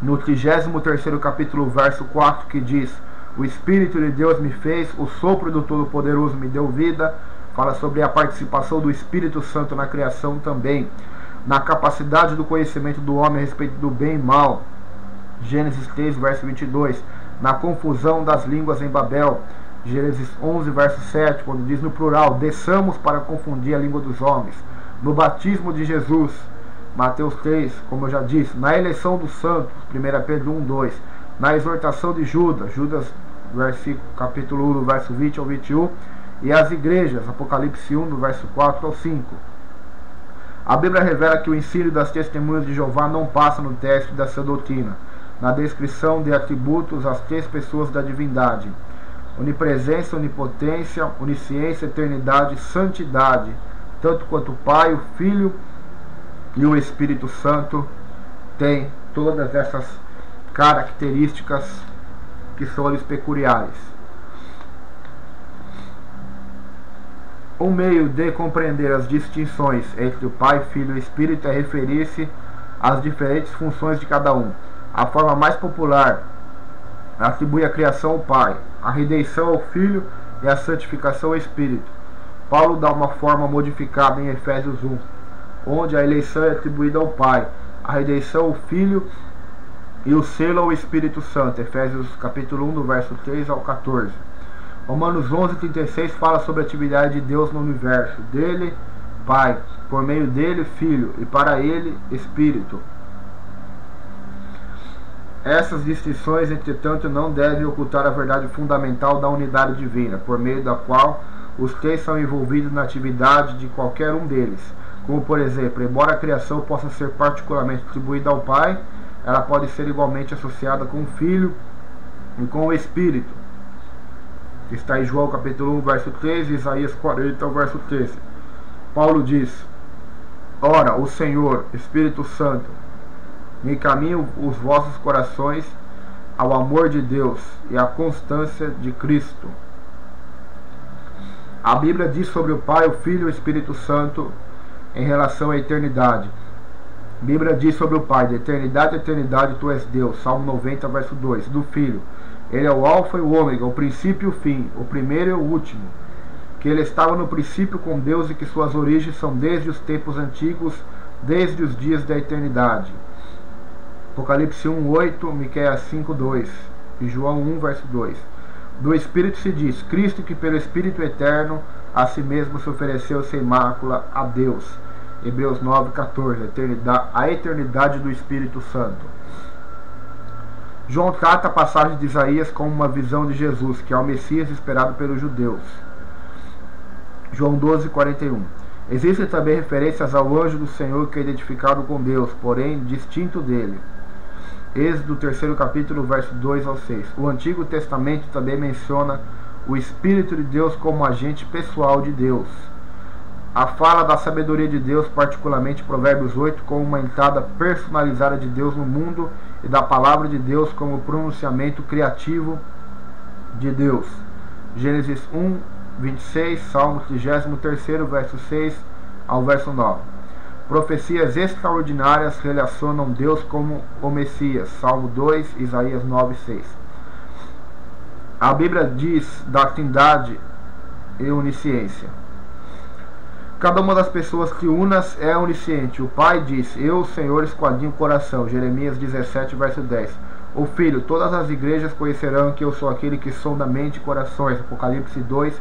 no 33º capítulo, verso 4, que diz: o Espírito de Deus me fez, o sopro do Todo-Poderoso me deu vida. Fala sobre a participação do Espírito Santo na criação também. Na capacidade do conhecimento do homem a respeito do bem e mal. Gênesis 3, verso 22. Na confusão das línguas em Babel. Gênesis 11, verso 7, quando diz no plural, desçamos para confundir a língua dos homens. No batismo de Jesus, Mateus 3, como eu já disse. Na eleição dos santos, 1 Pedro 1, 2. Na exortação de Judas, capítulo 1, do verso 20 ao 21. E as igrejas, Apocalipse 1, do verso 4 ao 5. A Bíblia revela que o ensino das testemunhas de Jeová não passa no teste da sua doutrina, na descrição de atributos às três pessoas da divindade: onipresença, onipotência, onisciência, eternidade, santidade, tanto quanto o Pai, o Filho e o Espírito Santo têm todas essas características que são lhes peculiares. Um meio de compreender as distinções entre o Pai, Filho e Espírito é referir-se às diferentes funções de cada um. A forma mais popular atribui a criação ao Pai, a redenção ao Filho e a santificação ao Espírito. Paulo dá uma forma modificada em Efésios 1, onde a eleição é atribuída ao Pai, a redenção ao Filho e o selo ao Espírito Santo. Efésios capítulo 1, do verso 3 ao 14. Romanos 11:36 fala sobre a atividade de Deus no universo. Dele, Pai, por meio dele, Filho, e para ele, Espírito. Essas distinções, entretanto, não devem ocultar a verdade fundamental da unidade divina, por meio da qual os três são envolvidos na atividade de qualquer um deles. Como, por exemplo, embora a criação possa ser particularmente atribuída ao Pai, ela pode ser igualmente associada com o Filho e com o Espírito. Está em João capítulo 1, verso 13, Isaías 40, verso 13. Paulo diz: Ora, o Senhor, Espírito Santo, encaminha os vossos corações ao amor de Deus e à constância de Cristo. A Bíblia diz sobre o Pai, o Filho e o Espírito Santo em relação à eternidade. A Bíblia diz sobre o Pai: de eternidade a eternidade tu és Deus. Salmo 90, verso 2. Do Filho: ele é o alfa e o ômega, o princípio e o fim, o primeiro e o último. Que ele estava no princípio com Deus e que suas origens são desde os tempos antigos, desde os dias da eternidade. Apocalipse 1:8, Miqueias 5:2 e João 1, verso 2. Do Espírito se diz: Cristo, que pelo Espírito eterno a si mesmo se ofereceu sem mácula a Deus. Hebreus 9:14. A eternidade do Espírito Santo. João trata a passagem de Isaías como uma visão de Jesus, que é o Messias esperado pelos judeus. João 12:41. Existem também referências ao anjo do Senhor que é identificado com Deus, porém distinto dele. Êxodo 3º capítulo, verso 2 ao 6. O Antigo Testamento também menciona o Espírito de Deus como agente pessoal de Deus. A fala da sabedoria de Deus, particularmente Provérbios 8, como uma entrada personalizada de Deus no mundo, e da palavra de Deus como pronunciamento criativo de Deus. Gênesis 1:26, Salmo 33º, verso 6 ao verso 9. Profecias extraordinárias relacionam Deus como o Messias. Salmo 2, Isaías 9:6. A Bíblia diz da Trindade e onisciência. Cada uma das pessoas triunas é onisciente. O Pai diz: eu, Senhor, esquadrinho o coração. Jeremias 17, verso 10. O Filho: todas as igrejas conhecerão que eu sou aquele que sonda mente e corações. Apocalipse 2,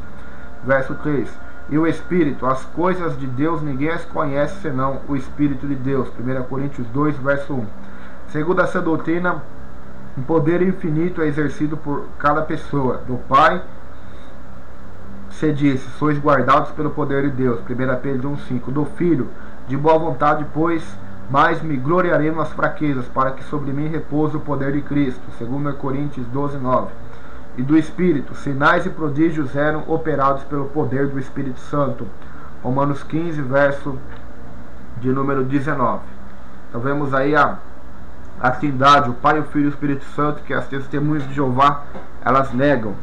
verso 3. E o Espírito: as coisas de Deus ninguém as conhece senão o Espírito de Deus. 1 Coríntios 2, verso 1. Segundo essa doutrina, um poder infinito é exercido por cada pessoa. Do Pai se disse: sois guardados pelo poder de Deus. 1 Pedro 1,5. Do Filho: de boa vontade, pois mais me gloriarei nas fraquezas, para que sobre mim repouse o poder de Cristo. 2 Coríntios 12:9. E do Espírito: sinais e prodígios eram operados pelo poder do Espírito Santo. Romanos 15, verso de número 19. Então vemos aí a Trindade, o Pai, o Filho e o Espírito Santo, que as testemunhas de Jeová elas negam.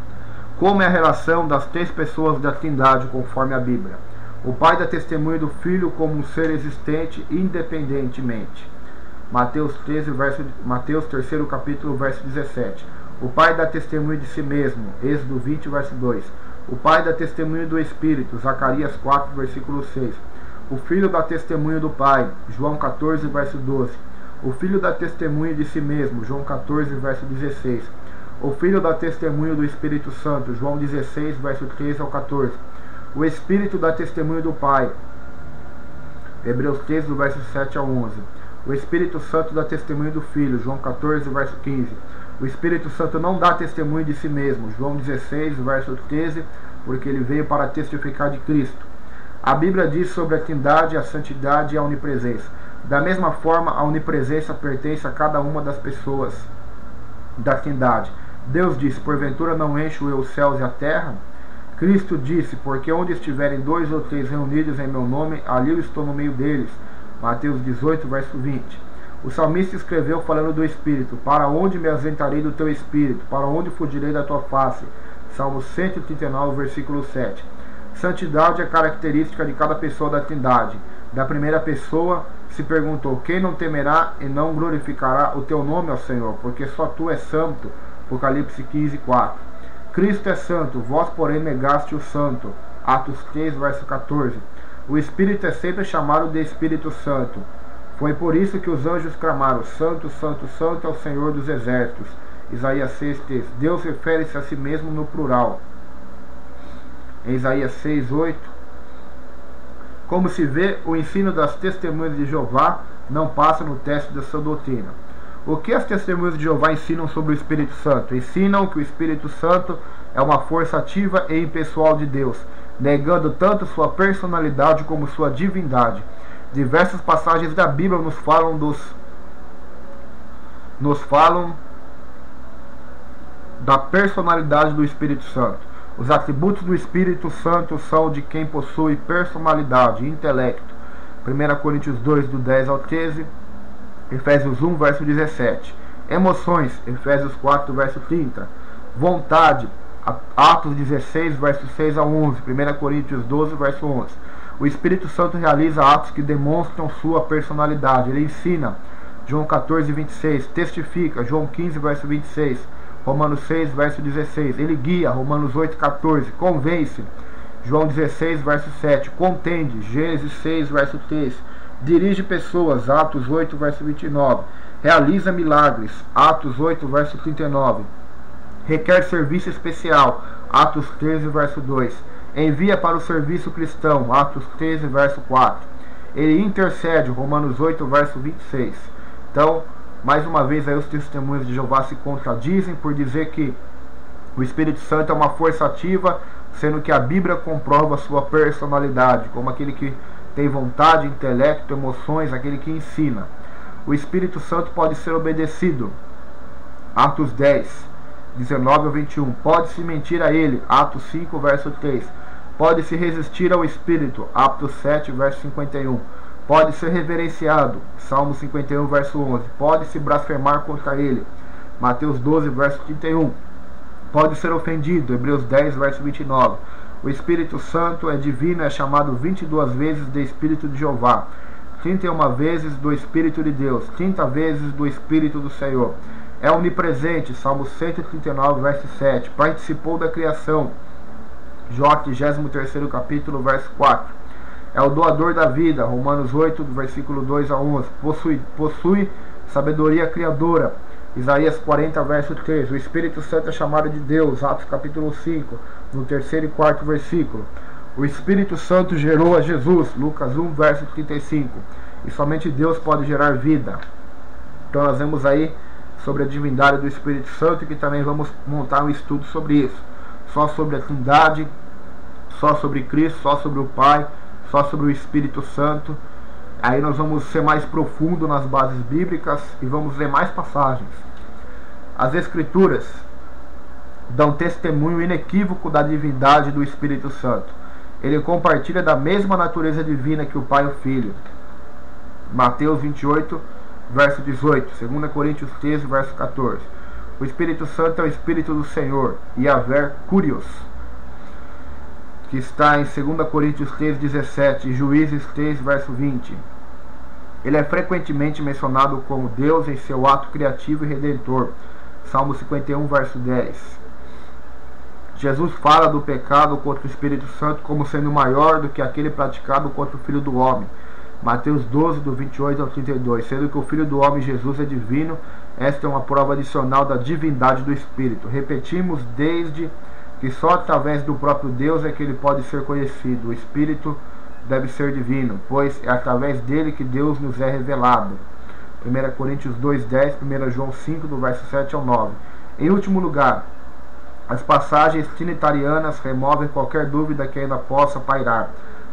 Como é a relação das três pessoas da Trindade conforme a Bíblia? O Pai dá testemunho do Filho como um ser existente independentemente. Mateus 3º capítulo, verso 17. O Pai dá testemunho de si mesmo. Êxodo 20, verso 2. O Pai dá testemunho do Espírito. Zacarias 4, versículo 6. O Filho dá testemunho do Pai. João 14, verso 12. O Filho dá testemunho de si mesmo. João 14, verso 16. O Filho dá testemunho do Espírito Santo. João 16, verso 13 ao 14. O Espírito dá testemunho do Pai. Hebreus 13, do verso 7 ao 11. O Espírito Santo dá testemunho do Filho. João 14, verso 15. O Espírito Santo não dá testemunho de si mesmo. João 16, verso 13, porque ele veio para testificar de Cristo. A Bíblia diz sobre a Trindade, a santidade e a onipresença. Da mesma forma, a onipresença pertence a cada uma das pessoas da Trindade. Deus disse: porventura não encho eu os céus e a terra? Cristo disse: porque onde estiverem 2 ou 3 reunidos em meu nome, ali eu estou no meio deles. Mateus 18, verso 20. O salmista escreveu falando do Espírito: para onde me ausentarei do teu Espírito? Para onde fugirei da tua face? Salmo 139, versículo 7. Santidade é característica de cada pessoa da Trindade. Da primeira pessoa se perguntou: quem não temerá e não glorificará o teu nome, ó Senhor? Porque só tu és santo. Apocalipse 15:4. Cristo é santo, vós porém negaste o santo. Atos 3, verso 14. O Espírito é sempre chamado de Espírito Santo. Foi por isso que os anjos clamaram: Santo, Santo, Santo é o Senhor dos Exércitos. Isaías 6:3. Deus refere-se a si mesmo no plural. Em Isaías 6:8. Como se vê, o ensino das testemunhas de Jeová não passa no teste da sua doutrina. O que as testemunhas de Jeová ensinam sobre o Espírito Santo? Ensinam que o Espírito Santo é uma força ativa e impessoal de Deus, negando tanto sua personalidade como sua divindade. Diversas passagens da Bíblia nos falam da personalidade do Espírito Santo. Os atributos do Espírito Santo são de quem possui personalidade, intelecto. 1 Coríntios 2, do 10 ao 13, Efésios 1, verso 17. Emoções, Efésios 4, verso 30. Vontade, Atos 16, verso 6 a 11, 1 Coríntios 12, verso 11. O Espírito Santo realiza atos que demonstram sua personalidade. Ele ensina, João 14, 26. Testifica, João 15, verso 26. Romanos 6, verso 16. Ele guia, Romanos 8, 14. Convence, João 16, verso 7. Contende, Gênesis 6, verso 3. Dirige pessoas, Atos 8, verso 29. Realiza milagres, Atos 8, verso 39. Requer serviço especial, Atos 13, verso 2. Envia para o serviço cristão, Atos 13, verso 4. Ele intercede, Romanos 8, verso 26. Então, mais uma vez aí os testemunhos de Jeová se contradizem por dizer que o Espírito Santo é uma força ativa, sendo que a Bíblia comprova sua personalidade, como aquele que tem vontade, intelecto, emoções, aquele que ensina. O Espírito Santo pode ser obedecido, Atos 10, 19 ao 21. Pode-se mentir a ele, Atos 5, verso 3. Pode-se resistir ao Espírito, Atos 7, verso 51. Pode ser reverenciado, Salmo 51, verso 11. Pode-se blasfemar contra ele, Mateus 12, verso 31. Pode ser ofendido, Hebreus 10, verso 29. O Espírito Santo é divino, é chamado 22 vezes de Espírito de Jeová, 31 vezes do Espírito de Deus, 30 vezes do Espírito do Senhor. É onipresente, Salmo 139, verso 7. Participou da criação, Jó 33º capítulo, verso 4. É o doador da vida, Romanos 8, do versículo 2 a 11. Possui sabedoria criadora, Isaías 40, verso 3. O Espírito Santo é chamado de Deus, Atos capítulo 5, no 3º e 4º versículo. O Espírito Santo gerou a Jesus, Lucas 1, verso 35. E somente Deus pode gerar vida. Então nós vemos aí sobre a divindade do Espírito Santo, e que também vamos montar um estudo sobre isso. Só sobre a Trindade, só sobre Cristo, só sobre o Pai, só sobre o Espírito Santo. Aí nós vamos ser mais profundo nas bases bíblicas e vamos ler mais passagens. As Escrituras dão testemunho inequívoco da divindade do Espírito Santo. Ele compartilha da mesma natureza divina que o Pai e o Filho. Mateus 28, verso 18. 2 Coríntios 13, verso 14. O Espírito Santo é o Espírito do Senhor, Yahvé Curios, que está em 2 Coríntios 3, 17 e Juízes 3, verso 20. Ele é frequentemente mencionado como Deus em seu ato criativo e redentor. Salmo 51, verso 10. Jesus fala do pecado contra o Espírito Santo como sendo maior do que aquele praticado contra o Filho do Homem. Mateus 12, do 28 ao 32. Sendo que o Filho do Homem, Jesus, é divino, esta é uma prova adicional da divindade do Espírito. Repetimos desde que só através do próprio Deus é que ele pode ser conhecido. O Espírito deve ser divino, pois é através dele que Deus nos é revelado. 1 Coríntios 2:10, 1 João 5, do verso 7 ao 9. Em último lugar, as passagens trinitarianas removem qualquer dúvida que ainda possa pairar.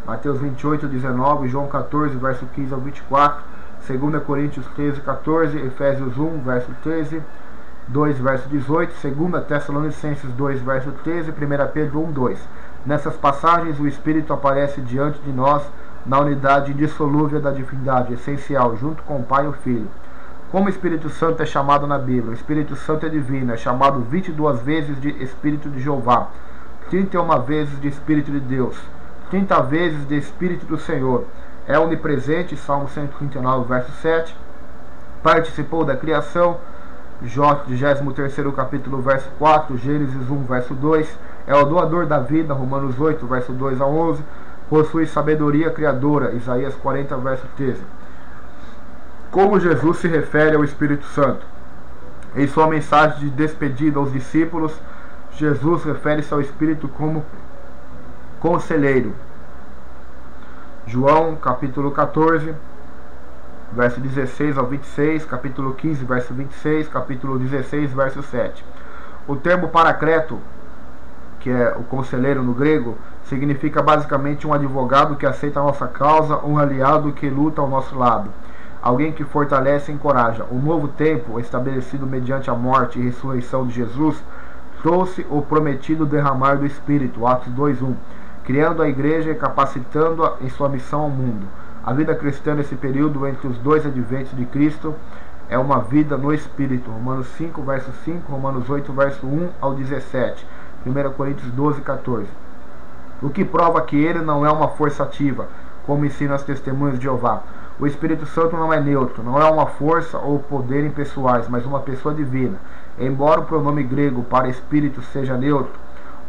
Mateus 28, 19, João 14, verso 15 ao 24, 2 Coríntios 13, 14, Efésios 1, verso 13, 2, verso 18, 2 Tessalonicenses 2, verso 13, 1 Pedro 1, 2. Nessas passagens, o Espírito aparece diante de nós na unidade indissolúvel da divindade, essencial, junto com o Pai e o Filho. Como o Espírito Santo é chamado na Bíblia? O Espírito Santo é divino, é chamado 22 vezes de Espírito de Jeová, 31 vezes de Espírito de Deus, 30 vezes de Espírito do Senhor. É onipresente, Salmo 139, verso 7. Participou da criação, Jó 33º capítulo, verso 4, Gênesis 1, verso 2. É o doador da vida, Romanos 8, verso 2 a 11. Possui sabedoria criadora, Isaías 40, verso 13. Como Jesus se refere ao Espírito Santo? Em sua mensagem de despedida aos discípulos, Jesus refere-se ao Espírito como conselheiro. João capítulo 14, verso 16 ao 26, capítulo 15, verso 26, capítulo 16, verso 7. O termo paracleto, que é o conselheiro no grego, significa basicamente um advogado que aceita a nossa causa, um aliado que luta ao nosso lado, alguém que fortalece e encoraja. O novo tempo, estabelecido mediante a morte e ressurreição de Jesus, trouxe o prometido derramar do Espírito, Atos 2:1, criando a igreja e capacitando-a em sua missão ao mundo. A vida cristã nesse período entre os dois adventos de Cristo é uma vida no Espírito. Romanos 5, verso 5, Romanos 8, verso 1 ao 17, 1 Coríntios 12, 14. O que prova que ele não é uma força ativa, como ensinam as testemunhas de Jeová. O Espírito Santo não é neutro, não é uma força ou poder impessoais, mas uma pessoa divina. Embora o pronome grego para Espírito seja neutro,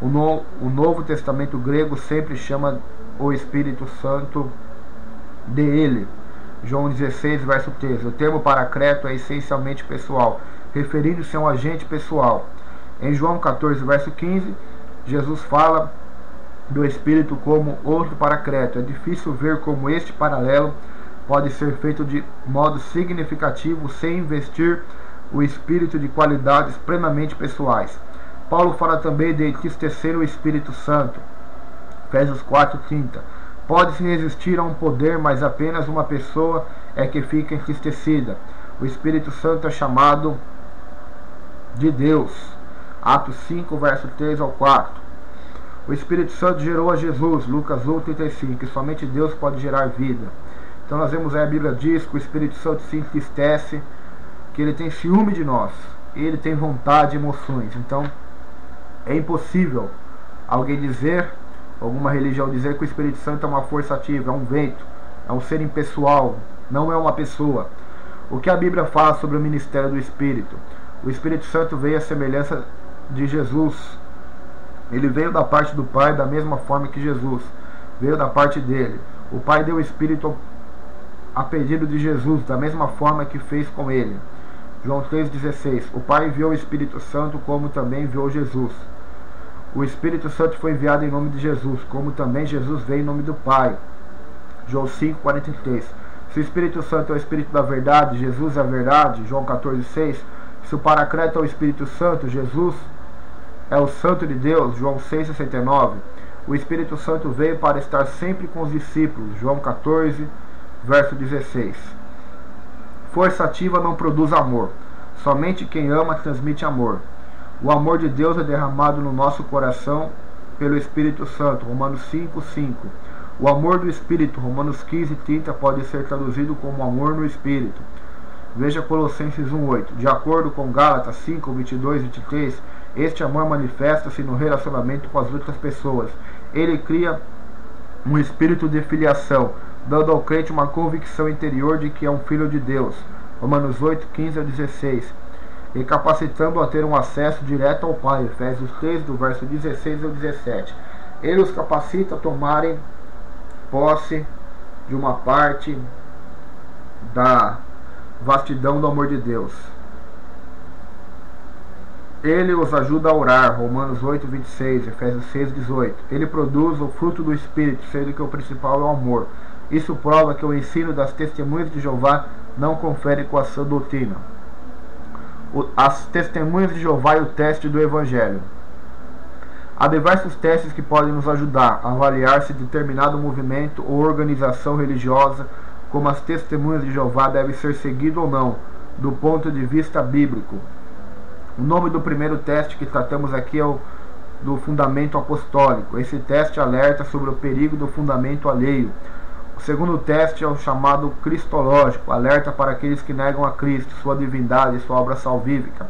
o Novo Testamento grego sempre chama o Espírito Santo de ele. João 16, verso 13. O termo paracleto é essencialmente pessoal, referindo-se a um agente pessoal. Em João 14, verso 15, Jesus fala do Espírito como outro paracleto. É difícil ver como este paralelo pode ser feito de modo significativo sem investir o Espírito de qualidades plenamente pessoais. Paulo fala também de entristecer o Espírito Santo. Efésios 4:30. Pode-se resistir a um poder, mas apenas uma pessoa é que fica entristecida. O Espírito Santo é chamado de Deus. Atos 5, verso 3 ao 4. O Espírito Santo gerou a Jesus, Lucas 1:35, que somente Deus pode gerar vida. Então nós vemos aí a Bíblia diz que o Espírito Santo se entristece, que ele tem ciúme de nós, ele tem vontade e emoções. Então é impossível alguém dizer, alguma religião dizer que o Espírito Santo é uma força ativa, é um vento, é um ser impessoal, não é uma pessoa. O que a Bíblia fala sobre o ministério do Espírito? O Espírito Santo veio à semelhança de Jesus. Ele veio da parte do Pai da mesma forma que Jesus veio da parte dele. O Pai deu o Espírito a pedido de Jesus, da mesma forma que fez com ele. João 3,16. O Pai enviou o Espírito Santo, como também enviou Jesus. O Espírito Santo foi enviado em nome de Jesus, como também Jesus veio em nome do Pai. João 5,43. Se o Espírito Santo é o Espírito da verdade, Jesus é a verdade. João 14,6. Se o Paracleto é o Espírito Santo, Jesus é o Santo de Deus. João 6,69. O Espírito Santo veio para estar sempre com os discípulos. João 14, verso 16. Força ativa não produz amor. Somente quem ama transmite amor. O amor de Deus é derramado no nosso coração pelo Espírito Santo. Romanos 5:5. O amor do Espírito, Romanos 15:30, pode ser traduzido como amor no Espírito. Veja Colossenses 1:8. De acordo com Gálatas 5:22-23, este amor manifesta-se no relacionamento com as outras pessoas. Ele cria um espírito de filiação, dando ao crente uma convicção interior de que é um filho de Deus. Romanos 8:15-16. E capacitando a ter um acesso direto ao Pai. Efésios 3, do verso 16 ao 17. Ele os capacita a tomarem posse de uma parte da vastidão do amor de Deus. Ele os ajuda a orar. Romanos 8:26, Efésios 6:18. Ele produz o fruto do Espírito, sendo que o principal é o amor. Isso prova que o ensino das testemunhas de Jeová não confere com a sua doutrina. As testemunhas de Jeová e o teste do Evangelho. Há diversos testes que podem nos ajudar a avaliar se determinado movimento ou organização religiosa, como as testemunhas de Jeová, deve ser seguido ou não, do ponto de vista bíblico. O nome do primeiro teste que tratamos aqui é o do fundamento apostólico. Esse teste alerta sobre o perigo do fundamento alheio. O segundo teste é o chamado cristológico, alerta para aqueles que negam a Cristo, sua divindade e sua obra salvífica.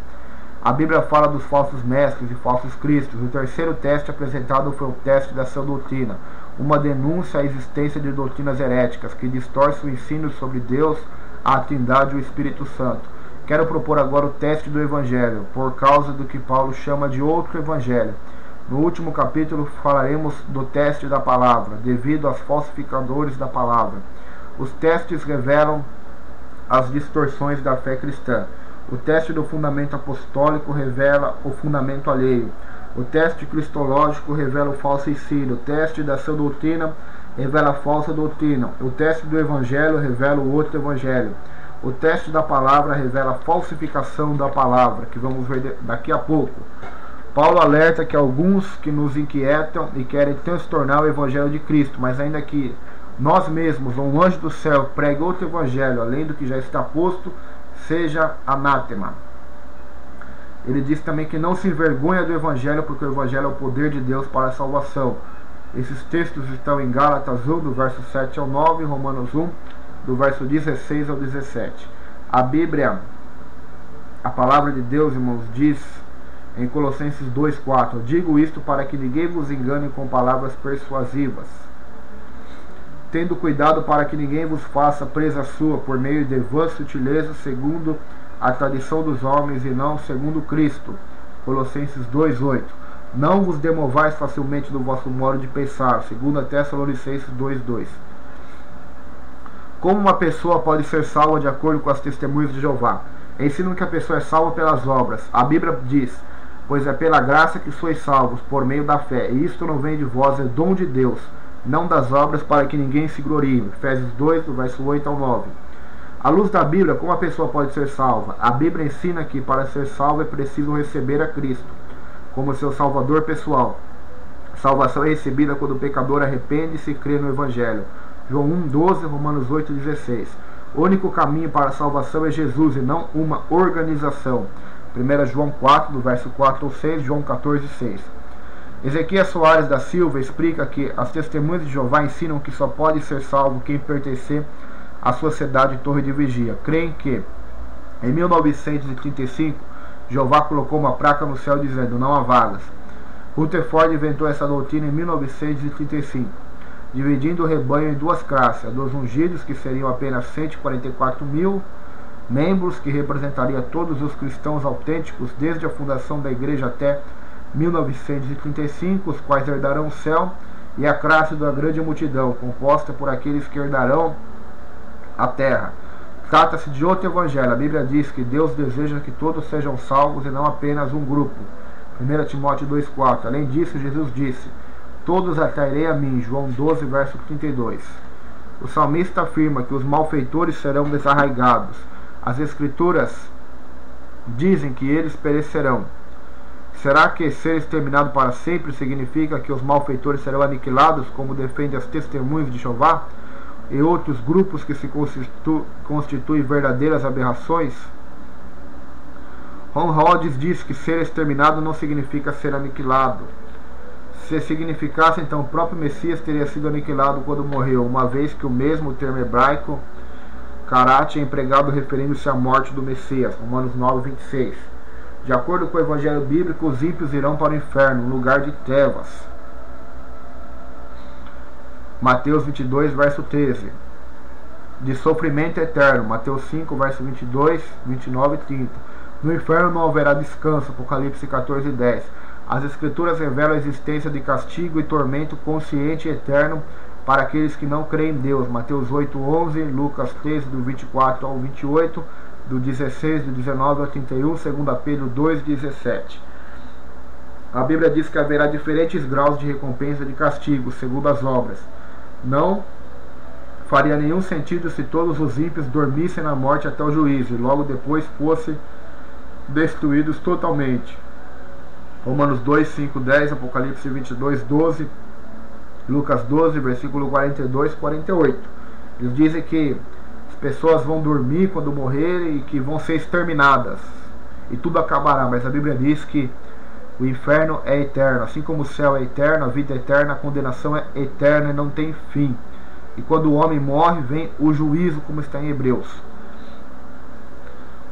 A Bíblia fala dos falsos mestres e falsos cristos. O terceiro teste apresentado foi o teste da sã doutrina, uma denúncia à existência de doutrinas heréticas que distorcem o ensino sobre Deus, a Trindade e o Espírito Santo. Quero propor agora o teste do Evangelho, por causa do que Paulo chama de outro Evangelho. No último capítulo falaremos do teste da palavra, devido aos falsificadores da palavra. Os testes revelam as distorções da fé cristã. O teste do fundamento apostólico revela o fundamento alheio. O teste cristológico revela o falso ensino. O teste da sã doutrina revela a falsa doutrina. O teste do evangelho revela o outro evangelho. O teste da palavra revela a falsificação da palavra, que vamos ver daqui a pouco. Paulo alerta que alguns que nos inquietam e querem transtornar o evangelho de Cristo, mas ainda que nós mesmos ou um anjo do céu pregue outro evangelho, além do que já está posto, seja anátema. Ele diz também que não se envergonha do evangelho, porque o evangelho é o poder de Deus para a salvação. Esses textos estão em Gálatas 1, do verso 7 ao 9, Romanos 1, do verso 16 ao 17. A Bíblia, a palavra de Deus, irmãos, diz em Colossenses 2,4: digo isto para que ninguém vos engane com palavras persuasivas, tendo cuidado para que ninguém vos faça presa sua por meio de vãs sutilezas, segundo a tradição dos homens e não segundo Cristo. Colossenses 2,8. Não vos demovais facilmente do vosso modo de pensar, segundo Tessalonicenses 2,2. Como uma pessoa pode ser salva de acordo com as testemunhas de Jeová? Ensinam que a pessoa é salva pelas obras. A Bíblia diz: pois é pela graça que sois salvos, por meio da fé. E isto não vem de vós, é dom de Deus, não das obras, para que ninguém se glorie. Efésios 2, do verso 8 ao 9. À luz da Bíblia, como a pessoa pode ser salva? A Bíblia ensina que para ser salvo é preciso receber a Cristo como seu salvador pessoal. Salvação é recebida quando o pecador arrepende-se e crê no Evangelho. João 1,12, Romanos 8,16. O único caminho para a salvação é Jesus e não uma organização. 1 João 4, do verso 4 ao 6, João 14,6. Ezequias Soares da Silva explica que as testemunhas de Jeová ensinam que só pode ser salvo quem pertencer à sociedade Torre de Vigia. Creem que, em 1935, Jeová colocou uma placa no céu dizendo: não há vagas. Rutherford inventou essa doutrina em 1935, dividindo o rebanho em duas classes: a dos ungidos, que seriam apenas 144 mil membros, que representaria todos os cristãos autênticos desde a fundação da igreja até 1935, os quais herdarão o céu, e a classe da grande multidão, composta por aqueles que herdarão a terra. Trata-se de outro evangelho. A Bíblia diz que Deus deseja que todos sejam salvos e não apenas um grupo. 1 Timóteo 2,4. Além disso, Jesus disse: todos atrairei a mim. João 12, verso 32. O salmista afirma que os malfeitores serão desarraigados. As Escrituras dizem que eles perecerão. Será que ser exterminado para sempre significa que os malfeitores serão aniquilados, como defendem as testemunhas de Jeová e outros grupos que se constituem verdadeiras aberrações? Ron Rhodes diz que ser exterminado não significa ser aniquilado. Se significasse, então o próprio Messias teria sido aniquilado quando morreu, uma vez que o mesmo termo hebraico Karat é empregado referindo-se à morte do Messias. Romanos 9, 26. De acordo com o Evangelho Bíblico, os ímpios irão para o inferno, um lugar de trevas. Mateus 22, verso 13. De sofrimento eterno. Mateus 5, verso 22, 29 e 30. No inferno não haverá descanso. Apocalipse 14, 10. As Escrituras revelam a existência de castigo e tormento consciente e eterno para aqueles que não creem em Deus. Mateus 8, 11, Lucas 13, do 24 ao 28, do 16, do 19 ao 31, 2 Pedro 2, 17. A Bíblia diz que haverá diferentes graus de recompensa e de castigo, segundo as obras. Não faria nenhum sentido se todos os ímpios dormissem na morte até o juízo, e logo depois fossem destruídos totalmente. Romanos 2, 5, 10, Apocalipse 22, 12, Lucas 12, versículo 42 e 48. Eles dizem que as pessoas vão dormir quando morrerem e que vão ser exterminadas e tudo acabará, mas a Bíblia diz que o inferno é eterno, assim como o céu é eterno, a vida é eterna, a condenação é eterna e não tem fim. E quando o homem morre, vem o juízo, como está em Hebreus.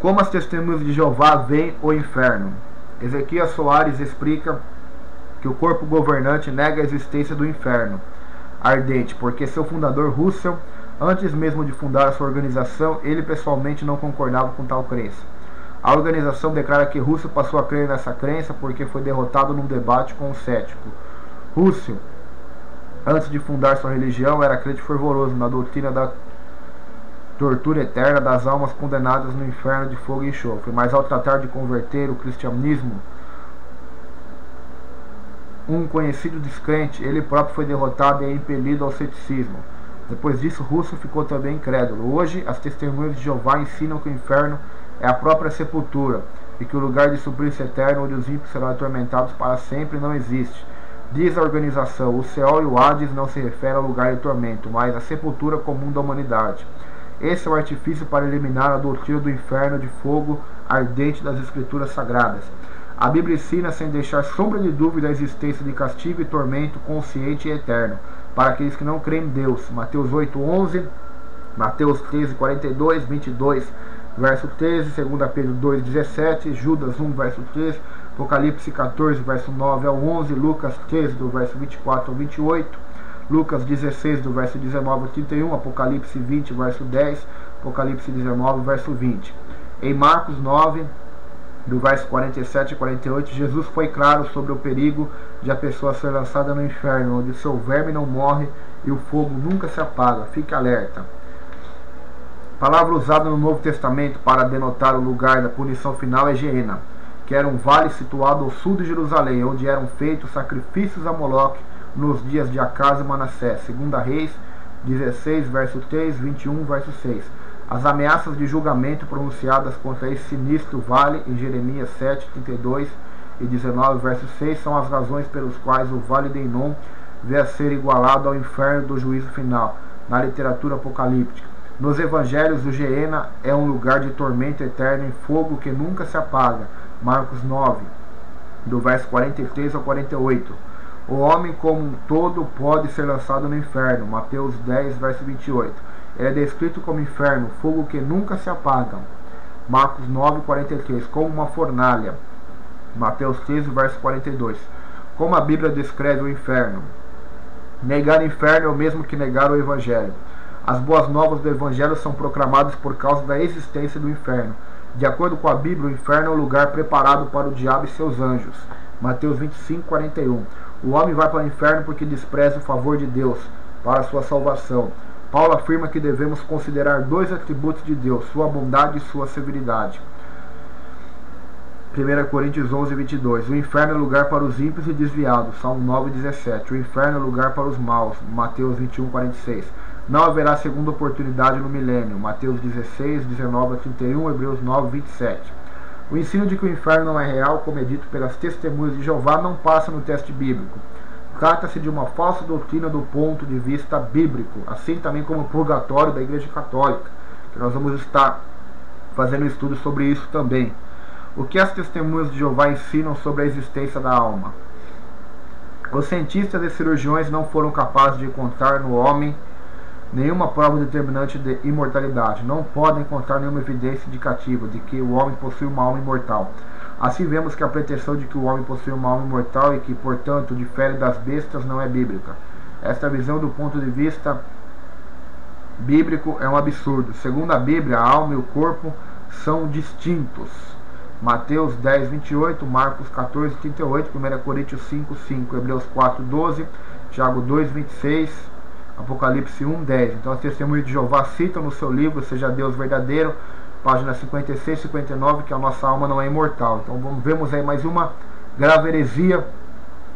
Como as testemunhas de Jeová veem o inferno? Ezequias Soares explica que o corpo governante nega a existência do inferno ardente, porque seu fundador, Russell, antes mesmo de fundar a sua organização, ele pessoalmente não concordava com tal crença. A organização declara que Russell passou a crer nessa crença porque foi derrotado num debate com um cético. Russell, antes de fundar sua religião, era crente fervoroso na doutrina da tortura eterna das almas condenadas no inferno de fogo e enxofre, mas ao tratar de converter o cristianismo, um conhecido descrente, ele próprio foi derrotado e é impelido ao ceticismo. Depois disso, Russell ficou também incrédulo. Hoje, as testemunhas de Jeová ensinam que o inferno é a própria sepultura e que o lugar de suplício eterno onde os ímpios serão atormentados para sempre não existe. Diz a organização, o Seol e o Hades não se referem ao lugar de tormento, mas à sepultura comum da humanidade. Esse é o artifício para eliminar a doutrina do inferno de fogo ardente das escrituras sagradas. A Bíblia ensina sem deixar sombra de dúvida a existência de castigo e tormento consciente e eterno para aqueles que não creem em Deus. Mateus 8:11, Mateus 13:42, 22, verso 13, 2 Pedro 2:17, Judas 1, verso 13, Apocalipse 14, verso 9 ao 11, Lucas 13, do verso 24 ao 28, Lucas 16, do verso 19 ao 31, Apocalipse 20, verso 10, Apocalipse 19, verso 20. Em Marcos 9, do verso 47 a 48, Jesus foi claro sobre o perigo de a pessoa ser lançada no inferno, onde seu verme não morre e o fogo nunca se apaga. Fique alerta. Palavra usada no Novo Testamento para denotar o lugar da punição final é Geena, que era um vale situado ao sul de Jerusalém, onde eram feitos sacrifícios a Moloque nos dias de Acaz e Manassés. 2 Reis 16, verso 3, 21, verso 6. As ameaças de julgamento pronunciadas contra esse sinistro vale em Jeremias 7, 32 e 19, verso 6, são as razões pelas quais o Vale de Enom vê a ser igualado ao inferno do juízo final, na literatura apocalíptica. Nos evangelhos, o Geena é um lugar de tormento eterno em fogo que nunca se apaga. Marcos 9, do verso 43 ao 48. O homem como um todo pode ser lançado no inferno. Mateus 10, verso 28. Ele é descrito como inferno, fogo que nunca se apaga. Marcos 9, 43. Como uma fornalha. Mateus 13, verso 42. Como a Bíblia descreve o inferno. Negar o inferno é o mesmo que negar o Evangelho. As boas novas do Evangelho são proclamadas por causa da existência do inferno. De acordo com a Bíblia, o inferno é um lugar preparado para o diabo e seus anjos. Mateus 25, 41. O homem vai para o inferno porque despreza o favor de Deus para a sua salvação. Paulo afirma que devemos considerar dois atributos de Deus, sua bondade e sua severidade. 1 Coríntios 11, 22. O inferno é lugar para os ímpios e desviados. Salmo 9, 17. O inferno é lugar para os maus. Mateus 21, 46. Não haverá segunda oportunidade no milênio. Mateus 16, 19 a 31. Hebreus 9, 27. O ensino de que o inferno não é real, como é dito pelas testemunhas de Jeová, não passa no teste bíblico. Trata-se de uma falsa doutrina do ponto de vista bíblico, assim também como o purgatório da Igreja Católica, que nós vamos estar fazendo estudo sobre isso também. O que as testemunhas de Jeová ensinam sobre a existência da alma? Os cientistas e cirurgiões não foram capazes de encontrar no homem nenhuma prova determinante de imortalidade. Não podem encontrar nenhuma evidência indicativa de que o homem possui uma alma imortal. Assim vemos que a pretensão de que o homem possui uma alma imortal e que, portanto, difere das bestas não é bíblica. Esta visão do ponto de vista bíblico é um absurdo. Segundo a Bíblia, a alma e o corpo são distintos. Mateus 10, 28, Marcos 14, 38, 1 Coríntios 5, 5, Hebreus 4, 12, Tiago 2, 26, Apocalipse 1, 10. Então as testemunhas de Jeová citam no seu livro Seja Deus Verdadeiro, página 56 e 59, que a nossa alma não é imortal. Então vemos aí mais uma grave heresia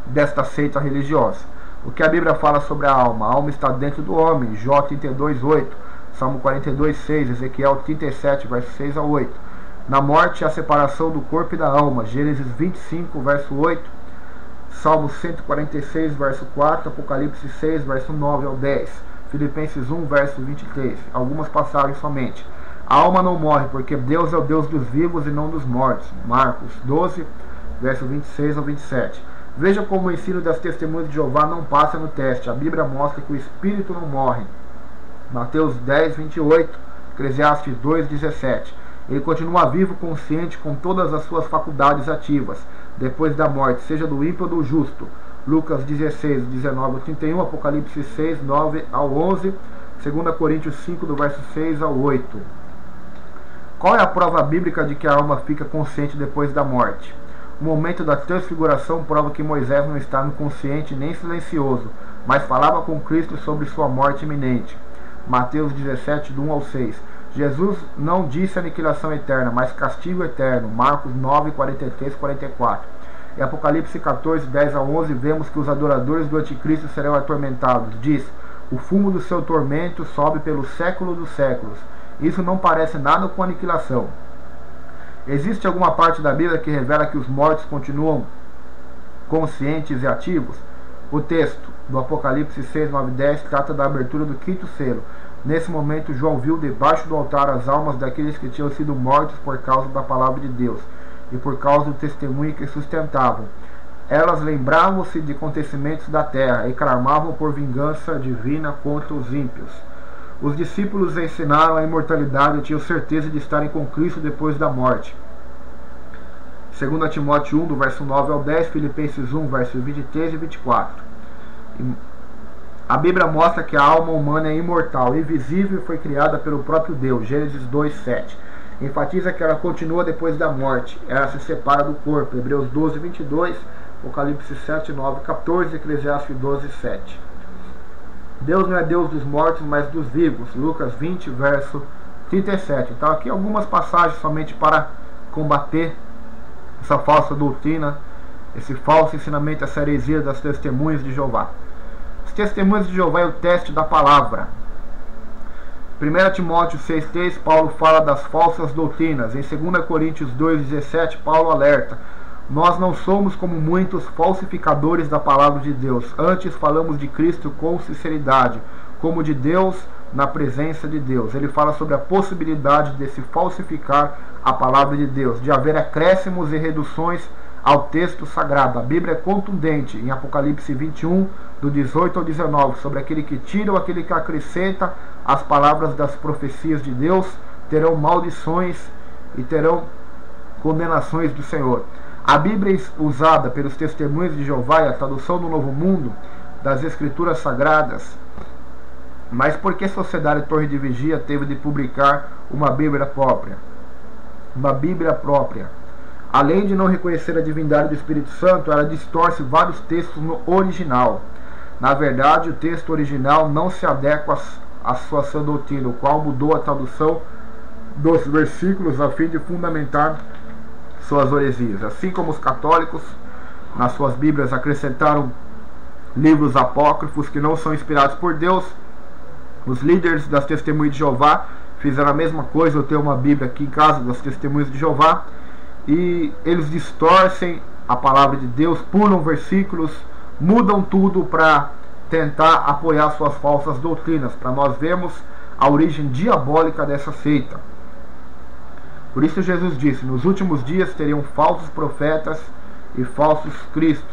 desta seita religiosa. O que a Bíblia fala sobre a alma? A alma está dentro do homem. Jó 32, 8, Salmo 42, 6, Ezequiel 37, verso 6 a 8. Na morte, a separação do corpo e da alma. Gênesis 25, verso 8, Salmo 146, verso 4, Apocalipse 6, verso 9 ao 10, Filipenses 1, verso 23. Algumas passagens somente. A alma não morre, porque Deus é o Deus dos vivos e não dos mortos. Marcos 12, verso 26 ao 27. Veja como o ensino das testemunhas de Jeová não passa no teste. A Bíblia mostra que o espírito não morre. Mateus 10, 28, Eclesiastes 2, 17. Ele continua vivo, consciente, com todas as suas faculdades ativas, depois da morte, seja do ímpio ou do justo. Lucas 16, 19 ao 31, Apocalipse 6, 9 ao 11, 2 Coríntios 5, do verso 6 ao 8. Qual é a prova bíblica de que a alma fica consciente depois da morte? O momento da transfiguração prova que Moisés não estava consciente nem silencioso, mas falava com Cristo sobre sua morte iminente. Mateus 17, do 1 ao 6. Jesus não disse aniquilação eterna, mas castigo eterno. Marcos 9, 43, 44. Em Apocalipse 14, 10 a 11, vemos que os adoradores do anticristo serão atormentados. Diz: o fumo do seu tormento sobe pelo século dos séculos. Isso não parece nada com aniquilação. Existe alguma parte da Bíblia que revela que os mortos continuam conscientes e ativos? O texto do Apocalipse 6, 9 e 10 trata da abertura do quinto selo. Nesse momento, João viu debaixo do altar as almas daqueles que tinham sido mortos por causa da palavra de Deus e por causa do testemunho que sustentavam. Elas lembravam-se de acontecimentos da terra e clamavam por vingança divina contra os ímpios. Os discípulos ensinaram a imortalidade e tinham certeza de estarem com Cristo depois da morte. 2 Timóteo 1, do verso 9 ao 10, Filipenses 1, versos 23 e 24. A Bíblia mostra que a alma humana é imortal, invisível e foi criada pelo próprio Deus. Gênesis 2, 7. Enfatiza que ela continua depois da morte. Ela se separa do corpo. Hebreus 12, 22, Apocalipse 7, 9, 14, Eclesiastes 12, 7. Deus não é Deus dos mortos, mas dos vivos. Lucas 20, verso 37. Então aqui algumas passagens somente para combater essa falsa doutrina, esse falso ensinamento, essa heresia das testemunhas de Jeová. Os testemunhas de Jeová é o teste da palavra. 1 Timóteo 6,3, Paulo fala das falsas doutrinas. Em 2 Coríntios 2,17, Paulo alerta: nós não somos como muitos falsificadores da palavra de Deus. Antes falamos de Cristo com sinceridade, como de Deus, na presença de Deus. Ele fala sobre a possibilidade de se falsificar a palavra de Deus, de haver acréscimos e reduções ao texto sagrado. A Bíblia é contundente em Apocalipse 21, do 18 ao 19, sobre aquele que tira ou aquele que acrescenta as palavras das profecias de Deus, terão maldições e terão condenações do Senhor. A Bíblia usada pelos testemunhos de Jeová é a tradução do Novo Mundo das Escrituras Sagradas. Mas por que a Sociedade Torre de Vigia teve de publicar uma Bíblia própria? Uma Bíblia própria. Além de não reconhecer a divindade do Espírito Santo, ela distorce vários textos no original. Na verdade, o texto original não se adequa à sua sã doutrina, o qual mudou a tradução dos versículos a fim de fundamentar suas heresias. Assim como os católicos, nas suas Bíblias, acrescentaram livros apócrifos que não são inspirados por Deus, os líderes das Testemunhas de Jeová fizeram a mesma coisa. Eu tenho uma Bíblia aqui em casa das Testemunhas de Jeová, e eles distorcem a palavra de Deus, pulam versículos, mudam tudo para tentar apoiar suas falsas doutrinas, para nós vermos a origem diabólica dessa seita. Por isso Jesus disse: nos últimos dias teriam falsos profetas e falsos cristos,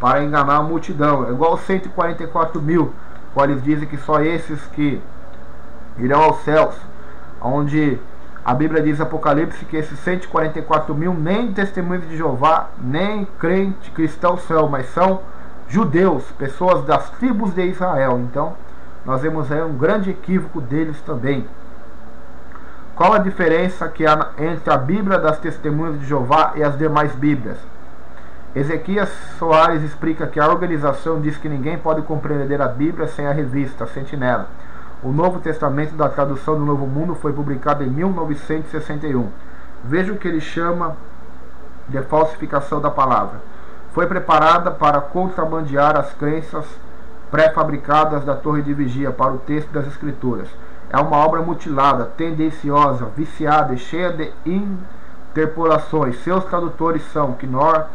para enganar a multidão. É igual aos 144 mil, qual eles dizem que só esses que irão aos céus, onde a Bíblia diz, Apocalipse, que esses 144 mil nem testemunhas de Jeová, nem crente cristãos são, mas são judeus, pessoas das tribos de Israel. Então nós vemos aí um grande equívoco deles também. Qual a diferença que há entre a Bíblia das Testemunhas de Jeová e as demais Bíblias? Ezequias Soares explica que a organização diz que ninguém pode compreender a Bíblia sem a revista, a Sentinela. O Novo Testamento da tradução do Novo Mundo foi publicado em 1961. Veja o que ele chama de falsificação da palavra. Foi preparada para contrabandear as crenças pré-fabricadas da Torre de Vigia para o texto das Escrituras. É uma obra mutilada, tendenciosa, viciada e cheia de interpolações. Seus tradutores são Knorr,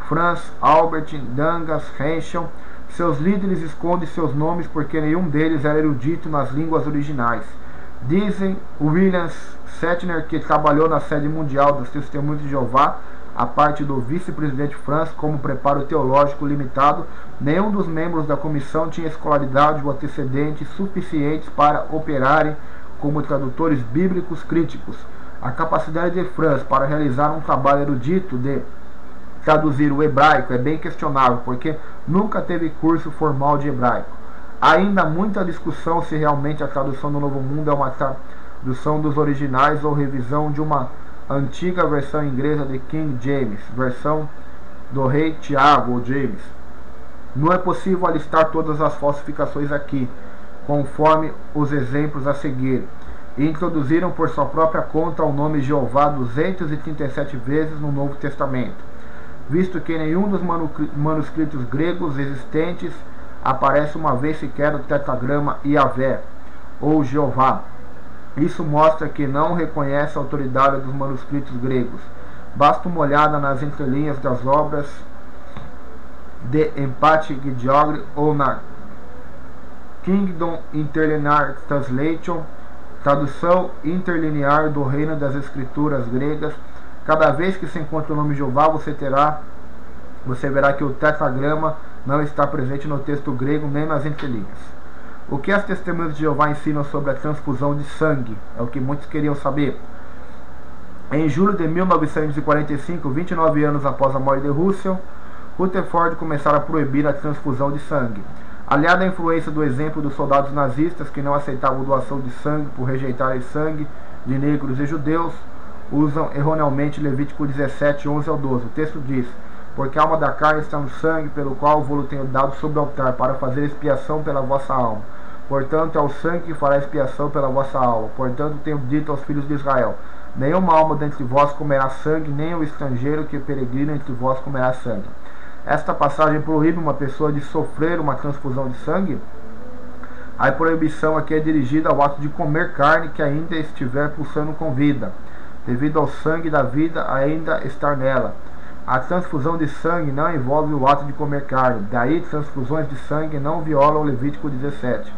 Franz, Albert, Dangas, Henschel. Seus líderes escondem seus nomes porque nenhum deles era erudito nas línguas originais. Dizem William Shatner, que trabalhou na sede mundial dos Testemunhos de Jeová, a parte do vice-presidente Franz, como preparo teológico limitado. Nenhum dos membros da comissão tinha escolaridade ou antecedentes suficientes para operarem como tradutores bíblicos críticos. A capacidade de Franz para realizar um trabalho erudito de traduzir o hebraico é bem questionável, porque nunca teve curso formal de hebraico. Há ainda muita discussão se realmente a tradução do Novo Mundo é uma tradução dos originais ou revisão de uma antiga versão inglesa de King James, versão do rei Tiago ou James. Não é possível alistar todas as falsificações aqui, conforme os exemplos a seguir. E introduziram por sua própria conta o nome Jeová 237 vezes no Novo Testamento, visto que em nenhum dos manuscritos gregos existentes aparece uma vez sequer o tetragrama Yahvé ou Jeová. Isso mostra que não reconhece a autoridade dos manuscritos gregos. Basta uma olhada nas entrelinhas das obras de Empathic Geography ou na Kingdom Interlinear Translation, tradução interlinear do Reino das Escrituras gregas. Cada vez que se encontra o nome Jeová, você verá que o tetragrama não está presente no texto grego nem nas entrelinhas. O que as testemunhas de Jeová ensinam sobre a transfusão de sangue? É o que muitos queriam saber. Em julho de 1945, 29 anos após a morte de Russell, Rutherford começara a proibir a transfusão de sangue. Aliada à influência do exemplo dos soldados nazistas que não aceitavam doação de sangue por rejeitarem sangue de negros e judeus, usam erroneamente Levítico 17, 11 ao 12. O texto diz: porque a alma da carne está no sangue, pelo qual vou-lo tenho dado sobre o altar, para fazer expiação pela vossa alma. Portanto, é o sangue que fará expiação pela vossa alma. Portanto, tenho dito aos filhos de Israel: nenhuma alma dentre vós comerá sangue, nem o estrangeiro que peregrina entre vós comerá sangue. Esta passagem proíbe uma pessoa de sofrer uma transfusão de sangue. A proibição aqui é dirigida ao ato de comer carne que ainda estiver pulsando com vida, devido ao sangue da vida ainda estar nela. A transfusão de sangue não envolve o ato de comer carne, daí transfusões de sangue não violam o Levítico 17.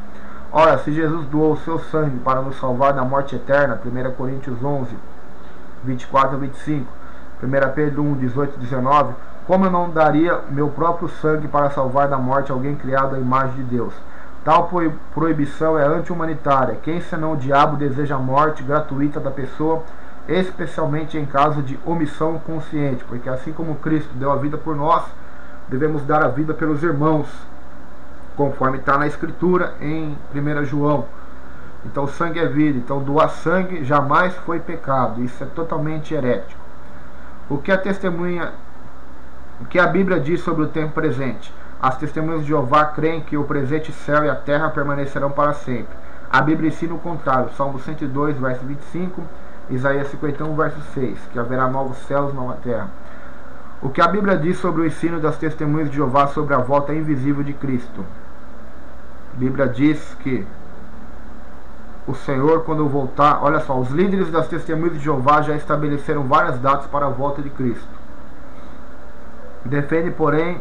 Ora, se Jesus doou o seu sangue para nos salvar da morte eterna, 1 Coríntios 11, 24 a 25, 1 Pedro 1, 18 e 19, como eu não daria meu próprio sangue para salvar da morte alguém criado à imagem de Deus? Tal proibição é anti-humanitária. Quem senão o diabo deseja a morte gratuita da pessoa, especialmente em caso de omissão consciente, porque assim como Cristo deu a vida por nós, devemos dar a vida pelos irmãos, conforme está na Escritura em 1 João. Então sangue é vida, então doar sangue jamais foi pecado, isso é totalmente herético. O que a Bíblia diz sobre o tempo presente? As testemunhas de Jeová creem que o presente céu e a terra permanecerão para sempre. A Bíblia ensina o contrário. Salmo 102, verso 25, Isaías 51, verso 6, que haverá novos céus e nova terra. O que a Bíblia diz sobre o ensino das testemunhas de Jeová sobre a volta invisível de Cristo? A Bíblia diz que o Senhor, quando voltar, olha só, os líderes das testemunhas de Jeová já estabeleceram várias datas para a volta de Cristo. Defende, porém,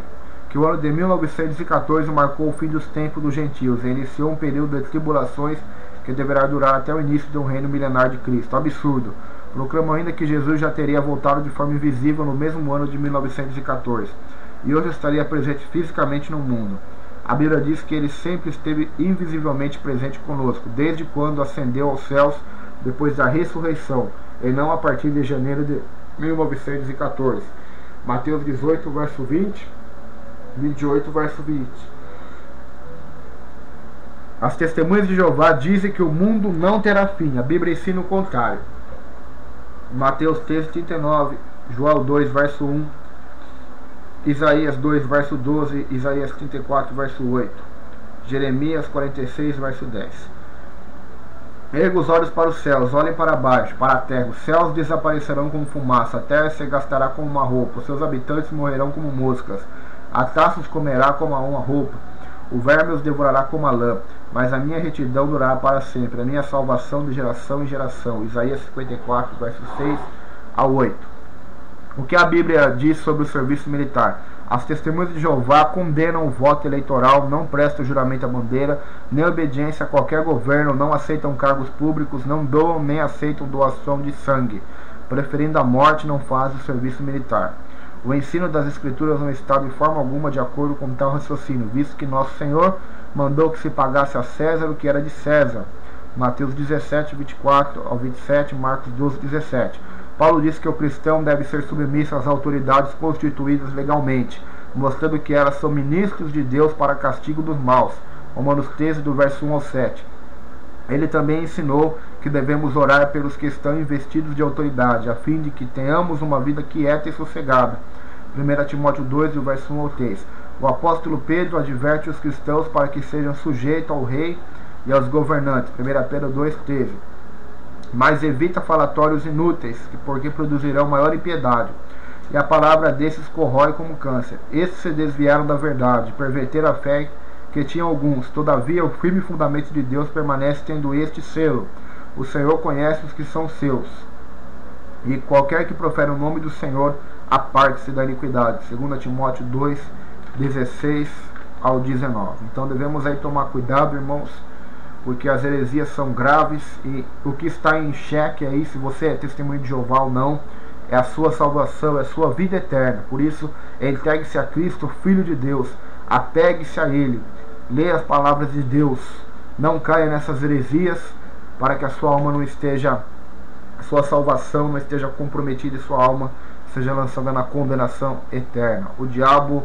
que o ano de 1914 marcou o fim dos tempos dos gentios e iniciou um período de tribulações que deverá durar até o início de um reino milenar de Cristo. Absurdo. Proclamam ainda que Jesus já teria voltado de forma invisível no mesmo ano de 1914 e hoje estaria presente fisicamente no mundo. A Bíblia diz que ele sempre esteve invisivelmente presente conosco, desde quando ascendeu aos céus depois da ressurreição, e não a partir de janeiro de 1914. Mateus 18, verso 20, 28, verso 20. As testemunhas de Jeová dizem que o mundo não terá fim. A Bíblia ensina o contrário. Mateus 13, 39, João 2, verso 1, Isaías 2, verso 12, Isaías 34, verso 8, Jeremias 46, verso 10. Erga os olhos para os céus, olhem para baixo, para a terra. Os céus desaparecerão como fumaça, a terra se gastará como uma roupa, os seus habitantes morrerão como moscas, a taça os comerá como a uma roupa, o verme os devorará como a lã, mas a minha retidão durará para sempre, a minha salvação de geração em geração. Isaías 54, versos 6 a 8. O que a Bíblia diz sobre o serviço militar? As testemunhas de Jeová condenam o voto eleitoral, não prestam juramento à bandeira, nem obediência a qualquer governo, não aceitam cargos públicos, não doam nem aceitam doação de sangue. Preferindo a morte, não fazem o serviço militar. O ensino das Escrituras não está de forma alguma de acordo com tal raciocínio, visto que nosso Senhor mandou que se pagasse a César o que era de César. Mateus 17, 24 ao 27, Marcos 12, 17. Paulo diz que o cristão deve ser submisso às autoridades constituídas legalmente, mostrando que elas são ministros de Deus para castigo dos maus. Romanos 13, do verso 1 ao 7. Ele também ensinou que devemos orar pelos que estão investidos de autoridade, a fim de que tenhamos uma vida quieta e sossegada. 1 Timóteo 2, do verso 1 ao 3. O apóstolo Pedro adverte os cristãos para que sejam sujeitos ao rei e aos governantes. 1 Pedro 2, 13. Mas evita falatórios inúteis, porque produzirão maior impiedade. E a palavra desses corrói como câncer. Estes se desviaram da verdade, perverteram a fé que tinham alguns. Todavia, o firme fundamento de Deus permanece, tendo este selo: o Senhor conhece os que são seus, e qualquer que profere o nome do Senhor, aparte-se da iniquidade. 2 Timóteo 2, 16 ao 19. Então devemos aí tomar cuidado, irmãos, porque as heresias são graves, e o que está em xeque aí, se você é testemunho de Jeová ou não, é a sua salvação, é a sua vida eterna. Por isso, entregue-se a Cristo, Filho de Deus, apegue-se a Ele, leia as palavras de Deus, não caia nessas heresias, para que a sua alma não esteja, a sua salvação não esteja comprometida e sua alma seja lançada na condenação eterna. O diabo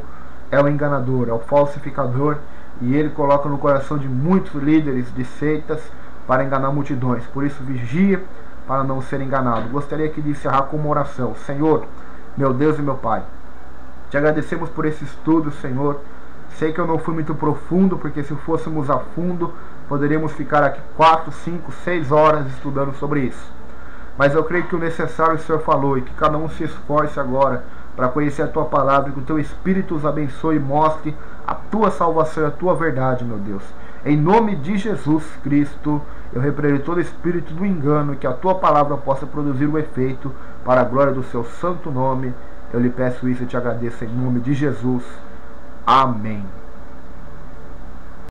é o enganador, é o falsificador, e ele coloca no coração de muitos líderes de seitas para enganar multidões. Por isso, vigia para não ser enganado. Gostaria aqui de encerrar com uma oração. Senhor, meu Deus e meu Pai, te agradecemos por esse estudo, Senhor. Sei que eu não fui muito profundo, porque se fôssemos a fundo, poderíamos ficar aqui 4, 5, 6 horas estudando sobre isso. Mas eu creio que o necessário o Senhor falou, e que cada um se esforce agora para conhecer a Tua palavra, e que o Teu Espírito os abençoe e mostre a Tua salvação e a Tua verdade, meu Deus. Em nome de Jesus Cristo, eu repreendo todo espírito do engano, e que a Tua palavra possa produzir o efeito para a glória do Seu santo nome. Eu lhe peço isso e te agradeço em nome de Jesus. Amém.